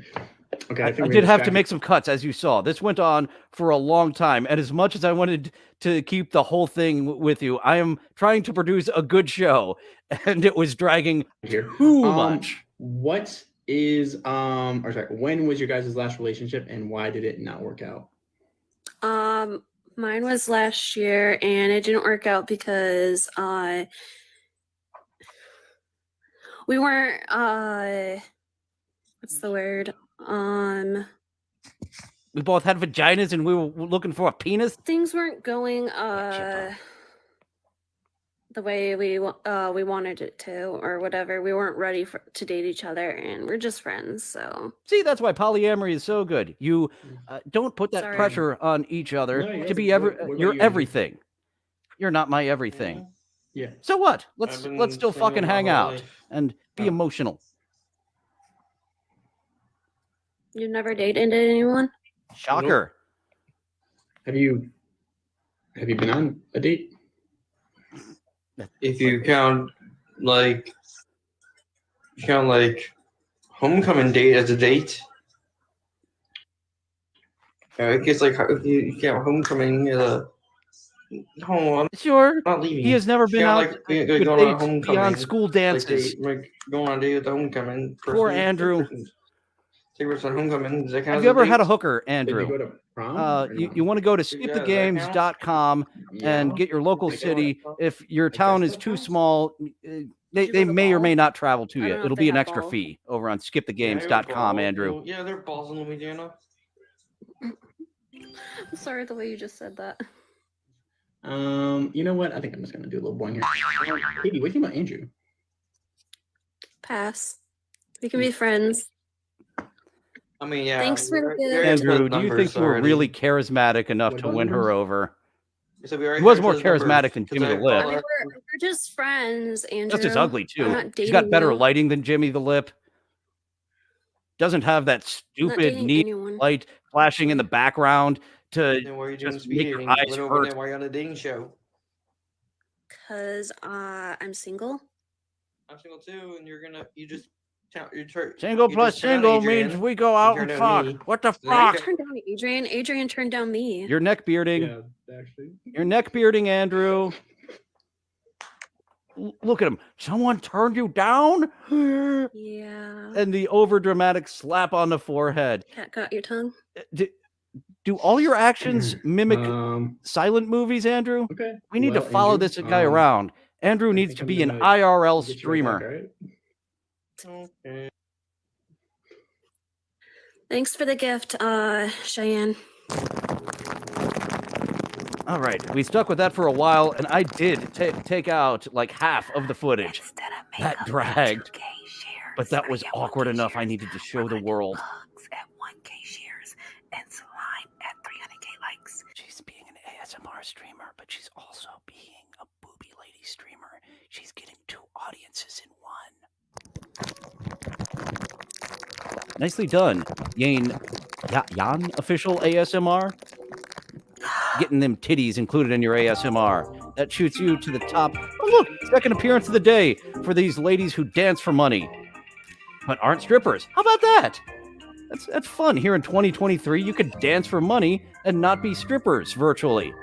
Okay, I did have to make some cuts, as you saw. This went on for a long time, and as much as I wanted to keep the whole thing with you, I am trying to produce a good show, and it was dragging too much. What is when was your guys' last relationship, and why did it not work out? Mine was last year, and it didn't work out because we weren't what's the word? We both had vaginas and we were looking for a penis. Things weren't going the way we wanted it to, or whatever. We weren't ready to date each other, and we're just friends. So See, that's why polyamory is so good. You don't put that Sorry. pressure on each other No, to be what about you're you? everything. You're not my everything. Yeah. So what? I've Let's been still single fucking my hang whole out life. and be emotional. you never dated anyone? Shocker. Have you been on a date? If you count like homecoming date as a date. I guess like if you count homecoming as a I'm Sure. not leaving. He has never been out like with going on dates homecoming. beyond school dances. Like going on a date with the homecoming. Poor person. Andrew. Take us on homecoming. Does that count Have as you ever had a date? hooker, Did you go Andrew? to prom? or You no? want to go to Yeah, does that count? skipthegames.com and get your local city. If your town is too small, they may or may not travel to I you. don't know if It'll they be an have extra balls. fee over on Yeah, skipthegames.com, balls. Andrew. Yeah, there are balls in Louisiana. I'm sorry the way you just said that. You know what? I think I'm just gonna do a little boing here. Katie, what do you think about Andrew? Pass. We can be friends. I mean, yeah. Thanks for the we gift. already Andrew, split do you numbers think you were already. really charismatic enough What to about win her numbers? over? So we already He was had more those numbers, charismatic than 'cause Jimmy I the Lip. called her- We're just friends, Andrew. Just as ugly, I'm too. not He's got dating better you. lighting than Jimmy the Lip. Doesn't have that I'm not stupid dating neon anyone. light flashing in the background to Then why are you doing just speed make your dating? eyes Why don't- hurt. Why are you on a dating show? Cause I'm single. I'm single too, and you just Single plus single means we go out and fuck. What the I fuck? turned down Adrian. Adrian turned down me. You're neck bearding. Yeah, actually. You're neck bearding, Andrew. Look at him. Someone turned you down? Yeah. And the overdramatic slap on the forehead. Cat got your tongue. Do all your actions mimic silent movies, Andrew? Okay. We need to Well, follow Andrew, this guy around. Andrew needs to be an IRL streamer. Okay. Thanks for the gift, Cheyenne. All right, we stuck with that for a while, and I did take out like half of the footage. That dragged, but that was awkward enough. I needed to show the world. At 1K shares and slime at 300K likes. She's being an ASMR streamer, but she's also being a booby lady streamer. She's getting 2 audiences in one. Nicely done, Yan official ASMR. Getting them titties included in your ASMR. That shoots you to the top. Oh, look, second appearance of the day for these ladies who dance for money, but aren't strippers. How about that? That's fun. Here in 2023, you could dance for money and not be strippers virtually.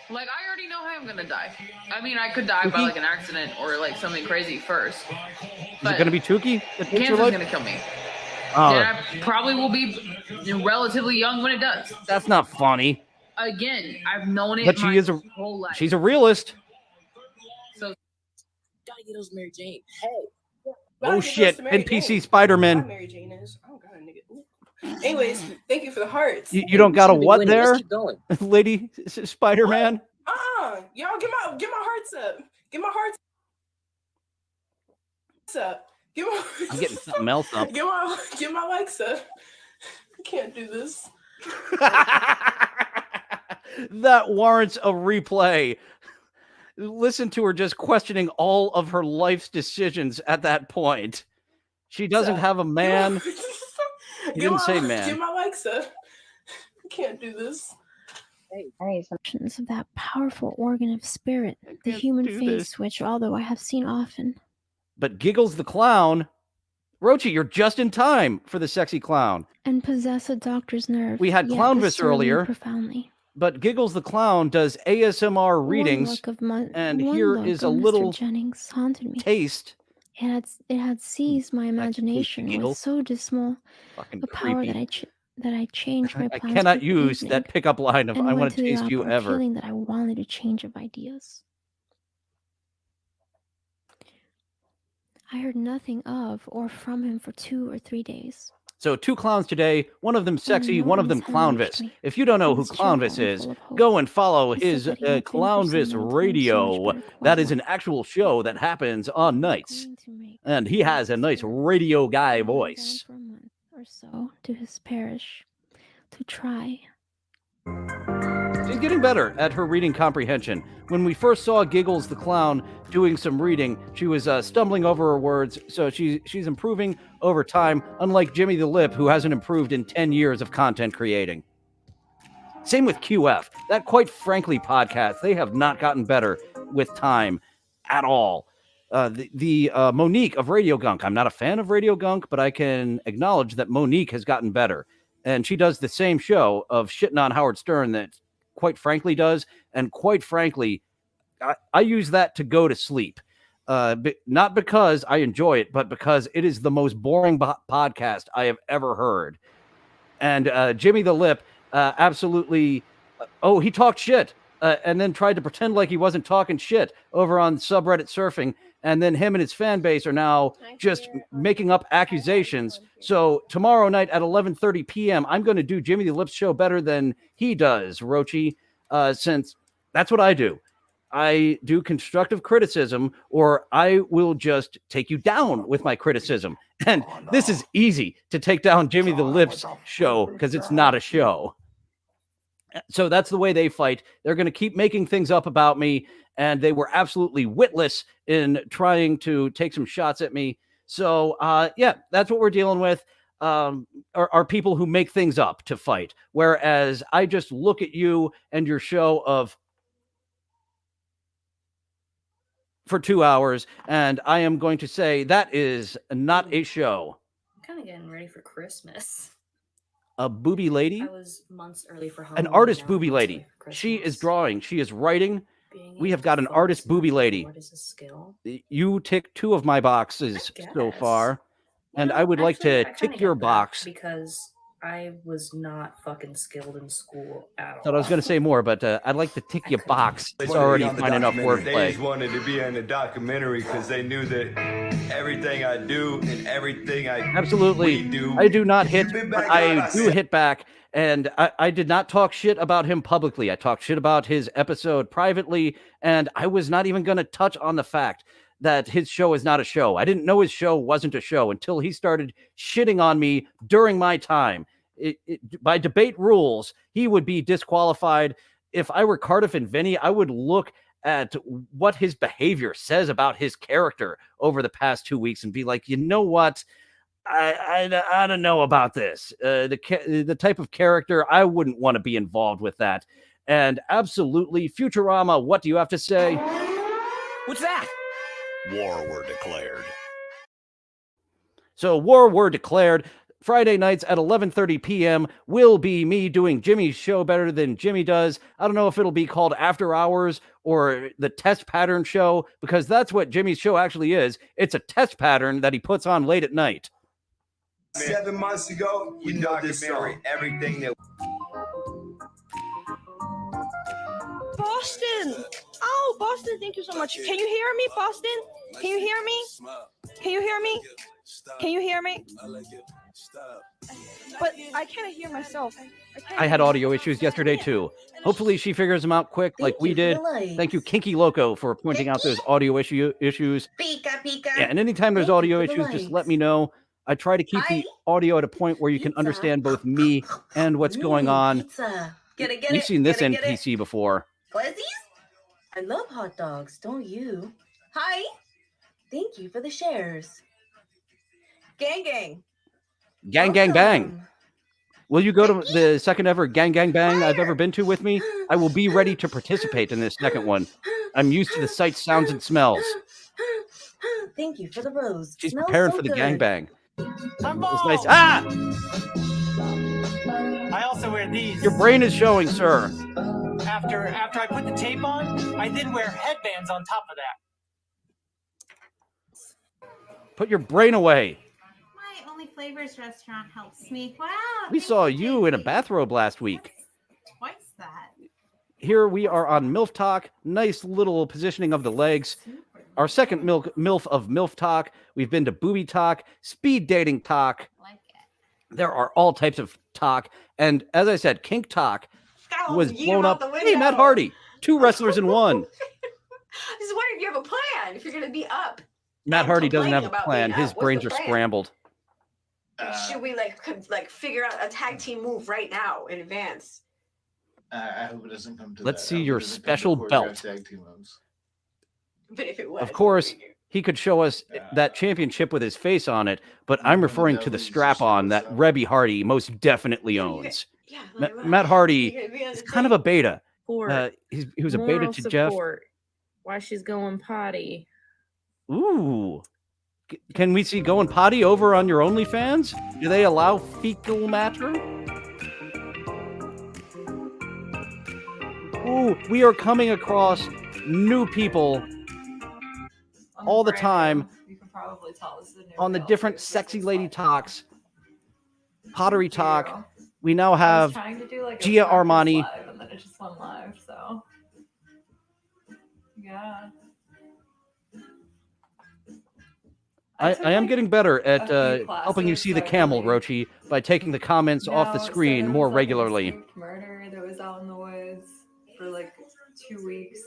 Like, I already know how I'm gonna die. I mean, I could die by like an accident or like something crazy first. Is it gonna be Tukey that takes your Cancer's life? gonna kill me. Oh, And I probably will be relatively young when it does. that's not funny. Again, I've known it But my she is whole life. she's a realist. So Gotta get those Mary Jane. Hey. Oh shit! NPC Spider-Man. Mary Jane is. I don't got a nigga. Ooh. Anyways, thank you for the hearts. You don't got a what winning. there, Let's keep going. Lady Spider-Man? Y'all get my hearts up. Get my hearts up. Get my I'm getting something else up. get my likes up. I can't do this. That warrants a replay. Listen to her just questioning all of her life's decisions at that point. She doesn't have a man. He didn't say man. Get my likes up. I can't do this. Functions of that powerful organ of spirit, the human do face, this. which although I have seen often, But Giggles the Clown. Rochi, you're just in time for the sexy clown. and possess a doctor's nerve. We had yet Clownvis discern me earlier. profoundly. But Giggles the Clown does ASMR readings. One look of my, and one here look is of a Mr. little Jennings haunted me. taste. It had seized my imagination with Giggles. so dismal Fucking a power creepy. that I changed my I plans. cannot for the use evening that pickup line of and I went want to the taste you opera, ever. feeling that I wanted a change of ideas. I heard nothing of or from him for 2 or 3 days. So 2 clowns today, one of them sexy, no one of them one's having reached Clownvis. me. If you don't know who He's cheerful Clownvis and is, full of hope. go and follow He said his that he hoped in for Clownvis someone to Radio. so much That is an actual show that happens on nights. And he has a nice radio guy voice. For a month or so to his parish to try. She's getting better at her reading comprehension. When we first saw Giggles the Clown doing some reading, she was stumbling over her words, so she's improving over time, unlike Jimmy the Lip, who hasn't improved in 10 years of content creating. Same with QF. That Quite Frankly podcast, they have not gotten better with time at all. The Monique of Radio Gunk. I'm not a fan of Radio Gunk, but I can acknowledge that Monique has gotten better. And she does the same show of shitting on Howard Stern that Quite Frankly does. And quite frankly, I use that to go to sleep. Not because I enjoy it, but because it is the most boring podcast I have ever heard. And Jimmy the Lip absolutely... he talked shit. And then tried to pretend like he wasn't talking shit over on subreddit surfing. And then him and his fan base are now just making up accusations. So tomorrow night at 11:30 p.m., I'm going to do Jimmy the Lip's show better than he does, Rochi, since that's what I do. I do constructive criticism, or I will just take you down with my criticism. And this is easy to take down Jimmy the Lip's show because it's not a show. So that's the way they fight. They're going to keep making things up about me, and they were absolutely witless in trying to take some shots at me. So, yeah, that's what we're dealing with, are people who make things up to fight, whereas I just look at you and your show of for 2 hours, and I am going to say that is not a show. I'm kind of getting ready for Christmas. A booby lady? I was months early for An Halloween. artist now booby I'm months lady. early for She is Christmas. drawing. She is writing. Being We able have got to an artist focus booby on lady. what is a skill. You tick 2 of my boxes so guess. far, and You I know, would like actually, to I kinda tick your get that box. because I was not fucking skilled in school at all. Thought I was going to say more, but I'd like to tick your box. It's already fine enough They wordplay. just wanted to be in the documentary because they knew that everything I do and everything Absolutely. we do. I do not hit, You've been but back on I us. do hit back. And I did not talk shit about him publicly. I talked shit about his episode privately. And I was not even going to touch on the fact that his show is not a show. I didn't know his show wasn't a show until he started shitting on me during my time. By debate rules, he would be disqualified. If I were Cardiff and Vinny, I would look at what his behavior says about his character over the past 2 weeks and be like, you know what? I don't know about this. The type of character, I wouldn't want to be involved with that. And absolutely, Futurama, what do you have to say? What's that? War were declared. So war were declared. Friday nights at 11:30 p.m. will be me doing Jimmy's show better than Jimmy does. I don't know if it'll be called After Hours or the Test Pattern Show, because that's what Jimmy's show actually is. It's a test pattern that he puts on late at night. 7 months ago, you know this song. Everything that. Boston! Oh, Boston, thank you so much. Can you hear me, Boston? Can you hear me? Can you hear me? Can you hear me? But I can't hear myself. I had audio issues yesterday too. Hopefully she figures them out quick like we did. Thank you, Kinky Loco, for pointing out those audio issues. Pika, pika. Yeah, and anytime there's audio issues, just let me know. I try to keep the audio at a point where you can understand both me and what's going on. Pizza. Get it, get You've it, seen this get it, get it. NPC before. Glizzies? I love hot dogs, don't you? Hi. Thank you for the shares. Gang gang. Gang, gang, bang. Will you go to the second ever gang, gang, bang I've ever been to with me? I will be ready to participate in this second one. I'm used to the sights, sounds, and smells. Thank you for the rose. She's Smells preparing so for the good. gang bang. I'm It's nice. Ah! I also wear these. Your brain is showing, sir. After I put the tape on, I then wear headbands on top of that. Put your brain away. My Only Flavors restaurant helps me. Wow. We saw you in a bathrobe last week. Twice that. Here we are on MILF Talk. Nice little positioning of the legs. Our second MILF of MILF Talk. We've been to Booby Talk, Speed Dating Talk. There are all types of talk. And as I said, Kink Talk was blown up. Hey, Matt Hardy. 2 wrestlers in one. Just wondering if you have a plan, if you're going to be up. Matt Hardy doesn't have a about plan. being His up. What's brains the are plan? scrambled. Should we like figure out a tag team move right now in advance? I hope it doesn't come to Let's that. see I hope your it doesn't come to special choreographed belt. tag team moves. But if it was, Of course, he could show us that championship with his face on it, but I'm referring to the strap-on that Rebby Hardy most definitely owns. Matt Hardy is kind of a beta. He was a beta Moral to Jeff. support. Why she's going potty. Ooh. Can we see going potty over on your OnlyFans? Do they allow fecal matter? Ooh, we are coming across new people all the time You can probably tell this is a new on the build. different sexy lady talks, pottery talk. you. We now I was have trying to do, like, a Gia practice Armani. live, and then it just went live, so yeah. I am getting better at a few helping you classes, see the so I camel, really- Rochi, by taking the comments off the No, so screen there more was, like, an regularly. escaped murder that was out in the woods for like 2 weeks.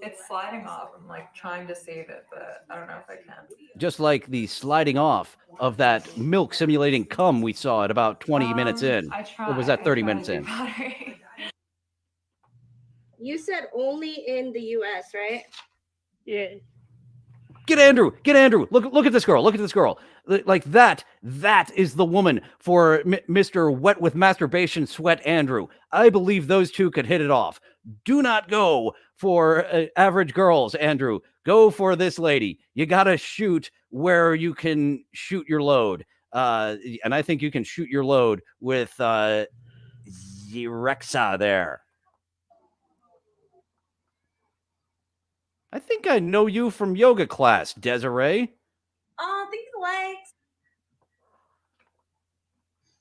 It's sliding off. I'm like trying to save it, but I don't know if I can. Just like the sliding off of that milk simulating cum we saw at about 20 minutes in. I tried. Or was that I 30 tried minutes to do in? pottery. You said only in the US, right? Yeah. Get Andrew. Look at this girl. Look at this girl. Like that is the woman for Mr. Wet with Masturbation Sweat Andrew. I believe those two could hit it off. Do not go for average girls, Andrew. Go for this lady. You got to shoot where you can shoot your load. And I think you can shoot your load with Zerexa there. I think I know you from yoga class, Desiree. Oh, thank you, Lex.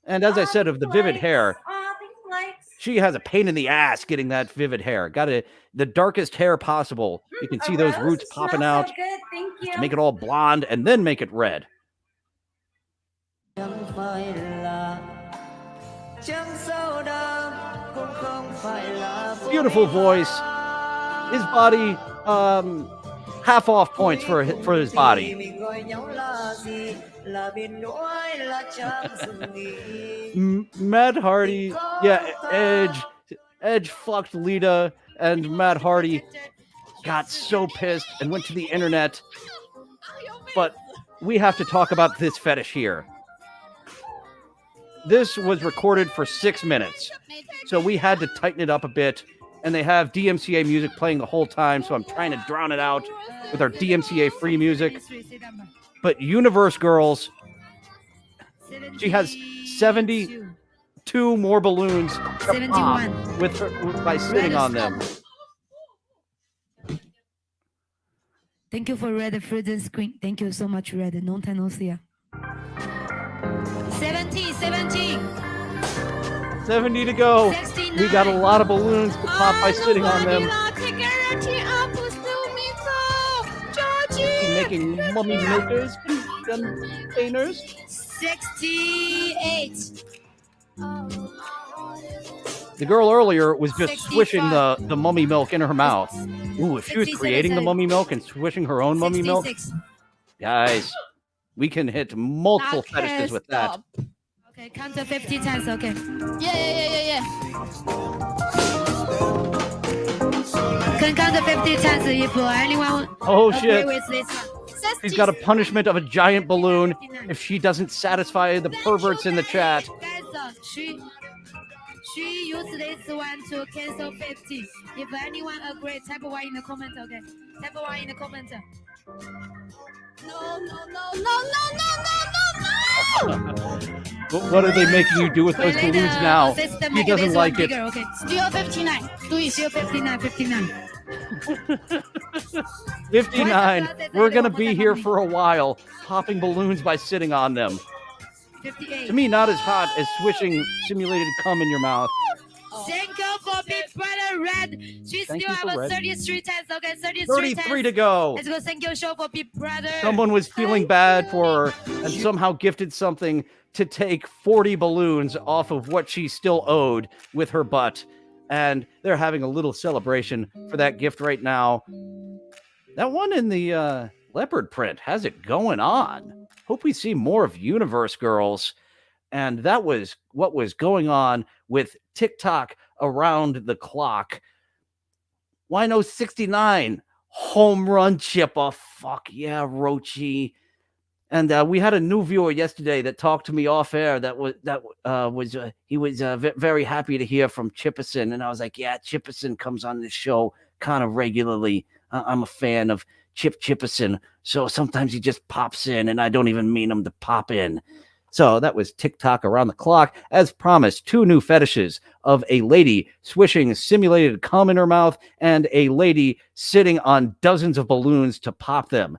And as I said, of the vivid hair, Oh, thank you, Lex. she has a pain in the ass getting that vivid hair. Got the darkest hair possible. You can see those roots popping out. So good, thank you. To make it all blonde and then make it red. Beautiful voice. His body, half off points for his body. Matt Hardy, yeah, Edge fucked Lita, and Matt Hardy got so pissed and went to the internet. But we have to talk about this fetish here. This was recorded for 6 minutes, so we had to tighten it up a bit. And they have DMCA music playing the whole time, so I'm trying to drown it out with our DMCA free music. But Universe Girls, she has 72 more balloons to pop with her by sitting on them. Thank you for Red Frozen Screen. Thank you so much, Red. Long time no see. 70. 70 to go. 69. We got a lot of balloons to pop by sitting on them. Making mummy milkers containers. 68. The girl earlier was just swishing the mummy milk in her mouth. Ooh, if she was creating the mummy milk and swishing her own mummy milk, guys, we can hit multiple fetishes with that. Okay, count to 50 times, okay. Yeah. Can count to 50 times if anyone Oh agree shit. with this one. She's got a punishment of a giant balloon if she doesn't satisfy the perverts in the chat. Guys, she used this one to cancel 50. If anyone agree, type 1 in the comment, okay? Type 1 in the comment. No. What are they making you do with those balloons now? He doesn't like it. Okay. Still 59. Do it. Still 59. 59. We're going to be here for a while, popping balloons by sitting on them. 58. To me, not as hot as swishing simulated cum in your mouth. Thank you for Big Brother Red. She Thank still you for have Red. 33 times. Okay, 33 33 to go. Let's go. Thank you, show for Big Brother. Someone was feeling bad for her and somehow gifted something to take 40 balloons off of what she still owed with her butt. And they're having a little celebration for that gift right now. That one in the leopard print has it going on. Hope we see more of Universe Girls. And that was what was going on with TikTok around the clock. Wino 69 home run chip. Oh, fuck yeah, Rochi. And we had a new viewer yesterday that talked to me off air. He was very happy to hear from Chipperson. And I was like, yeah, Chipperson comes on this show kind of regularly. I'm a fan of Chipperson. So sometimes he just pops in and I don't even mean him to pop in. So that was TikTok around the clock. As promised, 2 new fetishes of a lady swishing simulated cum in her mouth and a lady sitting on dozens of balloons to pop them.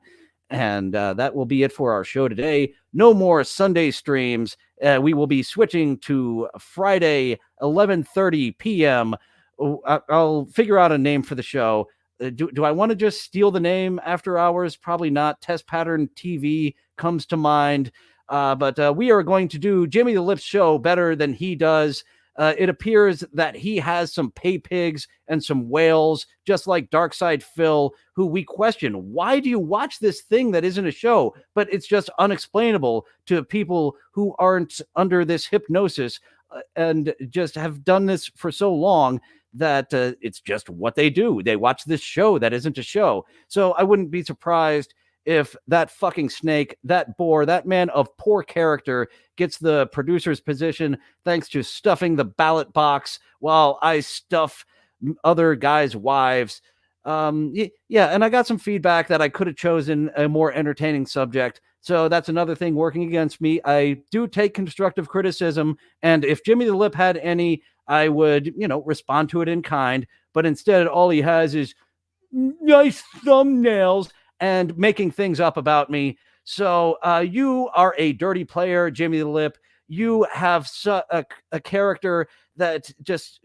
And that will be it for our show today. No more Sunday streams. We will be switching to Friday, 11:30 p.m. I'll figure out a name for the show. Do I want to just steal the name after hours? Probably not. Test Pattern TV comes to mind. But we are going to do Jimmy the Lips show better than he does. It appears that he has some pay pigs and some whales, just like Darkside Phil, who we question, why do you watch this thing that isn't a show? But it's just unexplainable to people who aren't under this hypnosis and just have done this for so long that it's just what they do. They watch this show that isn't a show. So I wouldn't be surprised if that fucking snake, that boar, that man of poor character gets the producer's position thanks to stuffing the ballot box while I stuff other guys' wives. Yeah, and I got some feedback that I could have chosen a more entertaining subject. So that's another thing working against me. I do take constructive criticism, and if Jimmy the Lip had any, I would, respond to it in kind. But instead, all he has is nice thumbnails and making things up about me. So you are a dirty player, Jimmy the Lip. You have a character that just...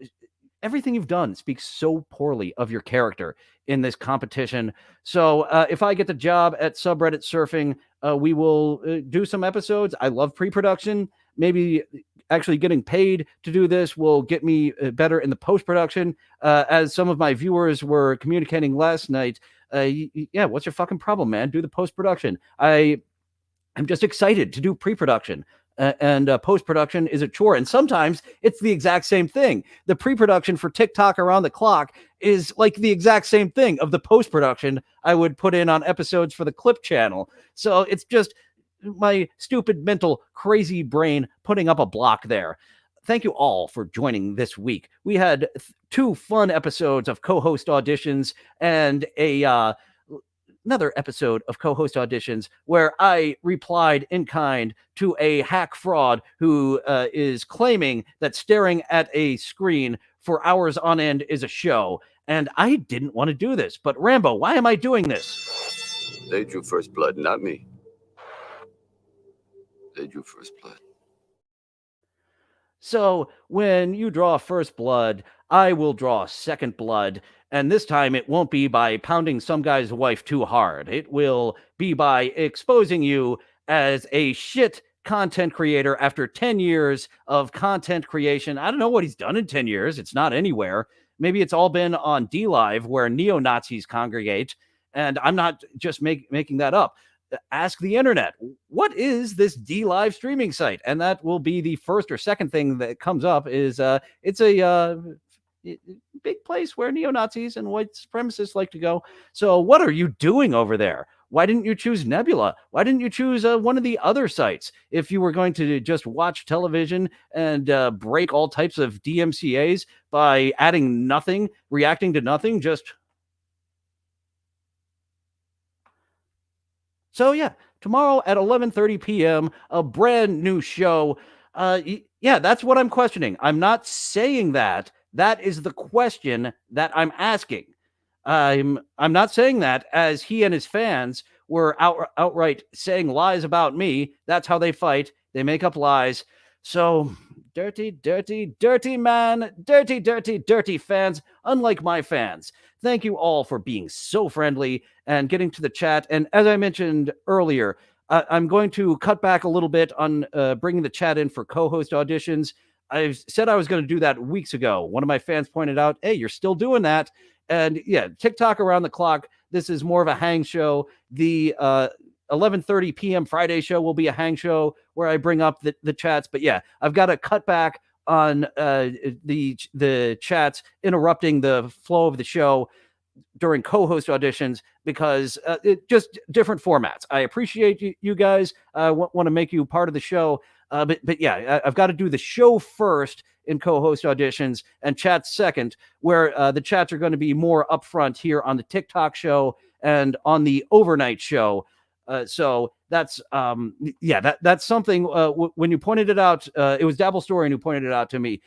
everything you've done speaks so poorly of your character in this competition. So if I get the job at Subreddit Surfing, we will do some episodes. I love pre-production. Maybe actually getting paid to do this will get me better in the post-production. As some of my viewers were communicating last night, yeah, what's your fucking problem, man? Do the post-production. I'm just excited to do pre-production. And post-production is a chore. And sometimes it's the exact same thing. The pre-production for TikTok Around the Clock is like the exact same thing of the post-production I would put in on episodes for the Clip channel. So it's just my stupid, mental, crazy brain putting up a block there. Thank you all for joining this week. We had 2 fun episodes of co-host auditions and another episode of co-host auditions where I replied in kind to a hack fraud who is claiming that staring at a screen for hours on end is a show. And I didn't want to do this, but Rambo, why am I doing this? They drew first blood, not me. They drew first blood. So when you draw first blood, I will draw second blood. And this time it won't be by pounding some guy's wife too hard. It will be by exposing you as a shit content creator after 10 years of content creation. I don't know what he's done in 10 years. It's not anywhere. Maybe it's all been on DLive where neo-Nazis congregate. And I'm not just making that up. Ask the internet. What is this DLive streaming site? And that will be the first or second thing that comes up is it's a big place where neo-Nazis and white supremacists like to go. So what are you doing over there? Why didn't you choose Nebula? Why didn't you choose one of the other sites? If you were going to just watch television and break all types of DMCAs by adding nothing, reacting to nothing, just... So yeah, tomorrow at 11:30 p.m., a brand new show. Yeah, that's what I'm questioning. I'm not saying that. That is the question that I'm asking. I'm not saying that as he and his fans were outright saying lies about me. That's how they fight. They make up lies. So dirty, dirty, dirty man. Dirty, dirty, dirty fans. Unlike my fans. Thank you all for being so friendly and getting to the chat. And as I mentioned earlier, I'm going to cut back a little bit on bringing the chat in for co-host auditions. I said I was going to do that weeks ago. One of my fans pointed out, hey, you're still doing that. And yeah, TikTok Around the Clock. This is more of a hang show. The 11:30 p.m. Friday show will be a hang show where I bring up the chats. But yeah, I've got to cut back on the chats interrupting the flow of the show during co-host auditions because it just different formats. I appreciate you guys. I want to make you part of the show. But yeah, I've got to do the show first in co-host auditions and chats second, where the chats are going to be more upfront here on the TikTok show and on the overnight show. So that's that's something. When you pointed it out, it was Dabble Storian who pointed it out to me.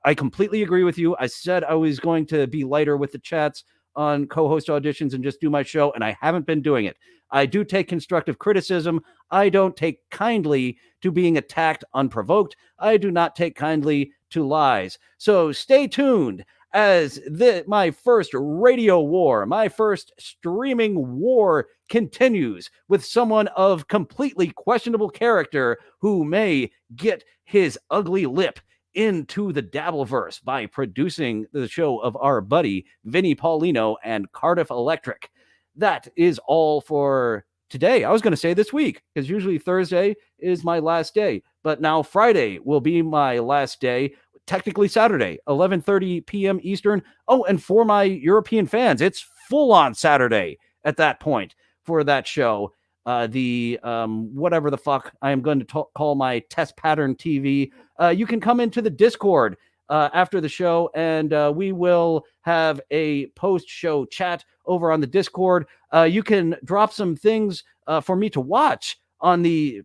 I completely agree with you. I said I was going to be lighter with the chats on co-host auditions and just do my show, and I haven't been doing it. I do take constructive criticism. I don't take kindly to being attacked unprovoked. I do not take kindly to lies. So stay tuned as my first radio war, my first streaming war continues with someone of completely questionable character who may get his ugly lip into the Dabbleverse by producing the show of our buddy Vinny Paulino and Cardiff Electric. That is all for today. I was going to say this week because usually Thursday is my last day, but now Friday will be my last day. Technically Saturday, 11:30 p.m. Eastern. Oh, and for my European fans, it's full on Saturday at that point. for that show. The whatever the fuck I am going to call my test pattern TV. You can come into the Discord after the show, and we will have a post-show chat over on the Discord. You can drop some things for me to watch on the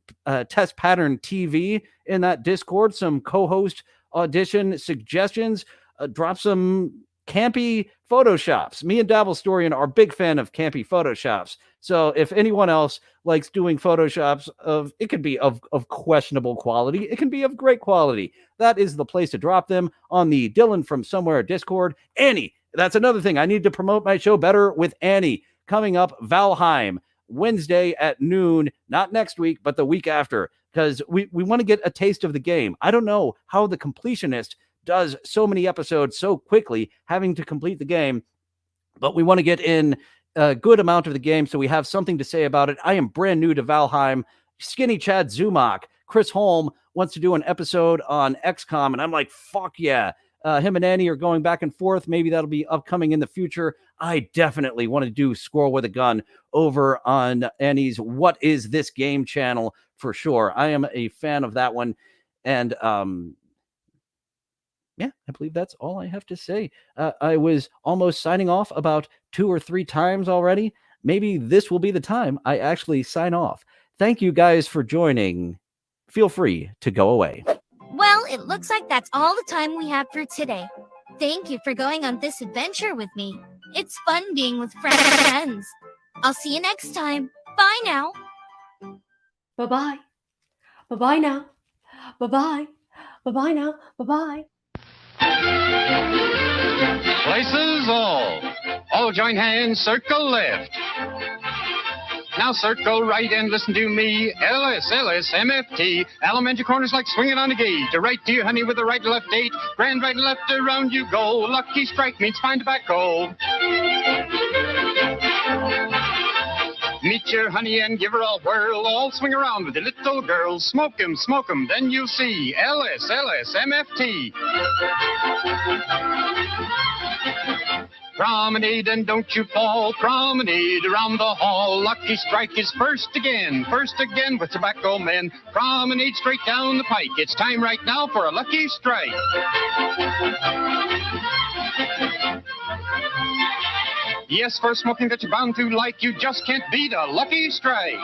test pattern TV in that Discord, some co-host audition suggestions, drop some campy photoshops. Me and Dabblestorian are a big fan of campy photoshops. So if anyone else likes doing photoshops it could be of questionable quality, it can be of great quality. That is the place to drop them on the Dylan from Somewhere Discord. Annie, that's another thing. I need to promote my show better with Annie. Coming up, Valheim, Wednesday at noon, not next week, but the week after, because we want to get a taste of the game. I don't know how the completionist does so many episodes so quickly, having to complete the game, but we want to get in a good amount of the game so we have something to say about it. I am brand new to Valheim. Skinny Chad Zumach, Chris Holm wants to do an episode on XCOM, and I'm like, fuck yeah. Him and Annie are going back and forth. Maybe that'll be upcoming in the future. I definitely want to do Squirrel with a Gun over on Annie's What Is This Game channel for sure. I am a fan of that one. And yeah, I believe that's all I have to say. I was almost signing off about 2 or 3 times already. Maybe this will be the time I actually sign off. Thank you guys for joining. Feel free to go away. Well, it looks like that's all the time we have for today. Thank you for going on this adventure with me. It's fun being with friends. I'll see you next time. Bye now. Bye-bye. Bye-bye now. Bye-bye. Bye-bye now. Bye-bye. Places all join hands, circle left. Now circle right and listen to me. LS, MFT. Elementary corners like swinging on a gate. To right to your honey with the right left 8. Grand right and left around you go. Lucky strike means fine tobacco. Meet your honey and give her a whirl. All swing around with the little girls. Smoke 'em, then you'll see. LS, MFT. Promenade and don't you fall. Promenade around the hall. Lucky strike is first again with tobacco men. Promenade straight down the pike. It's time right now for a lucky strike. Yes, for smoking that you're bound to like, you just can't beat a lucky strike.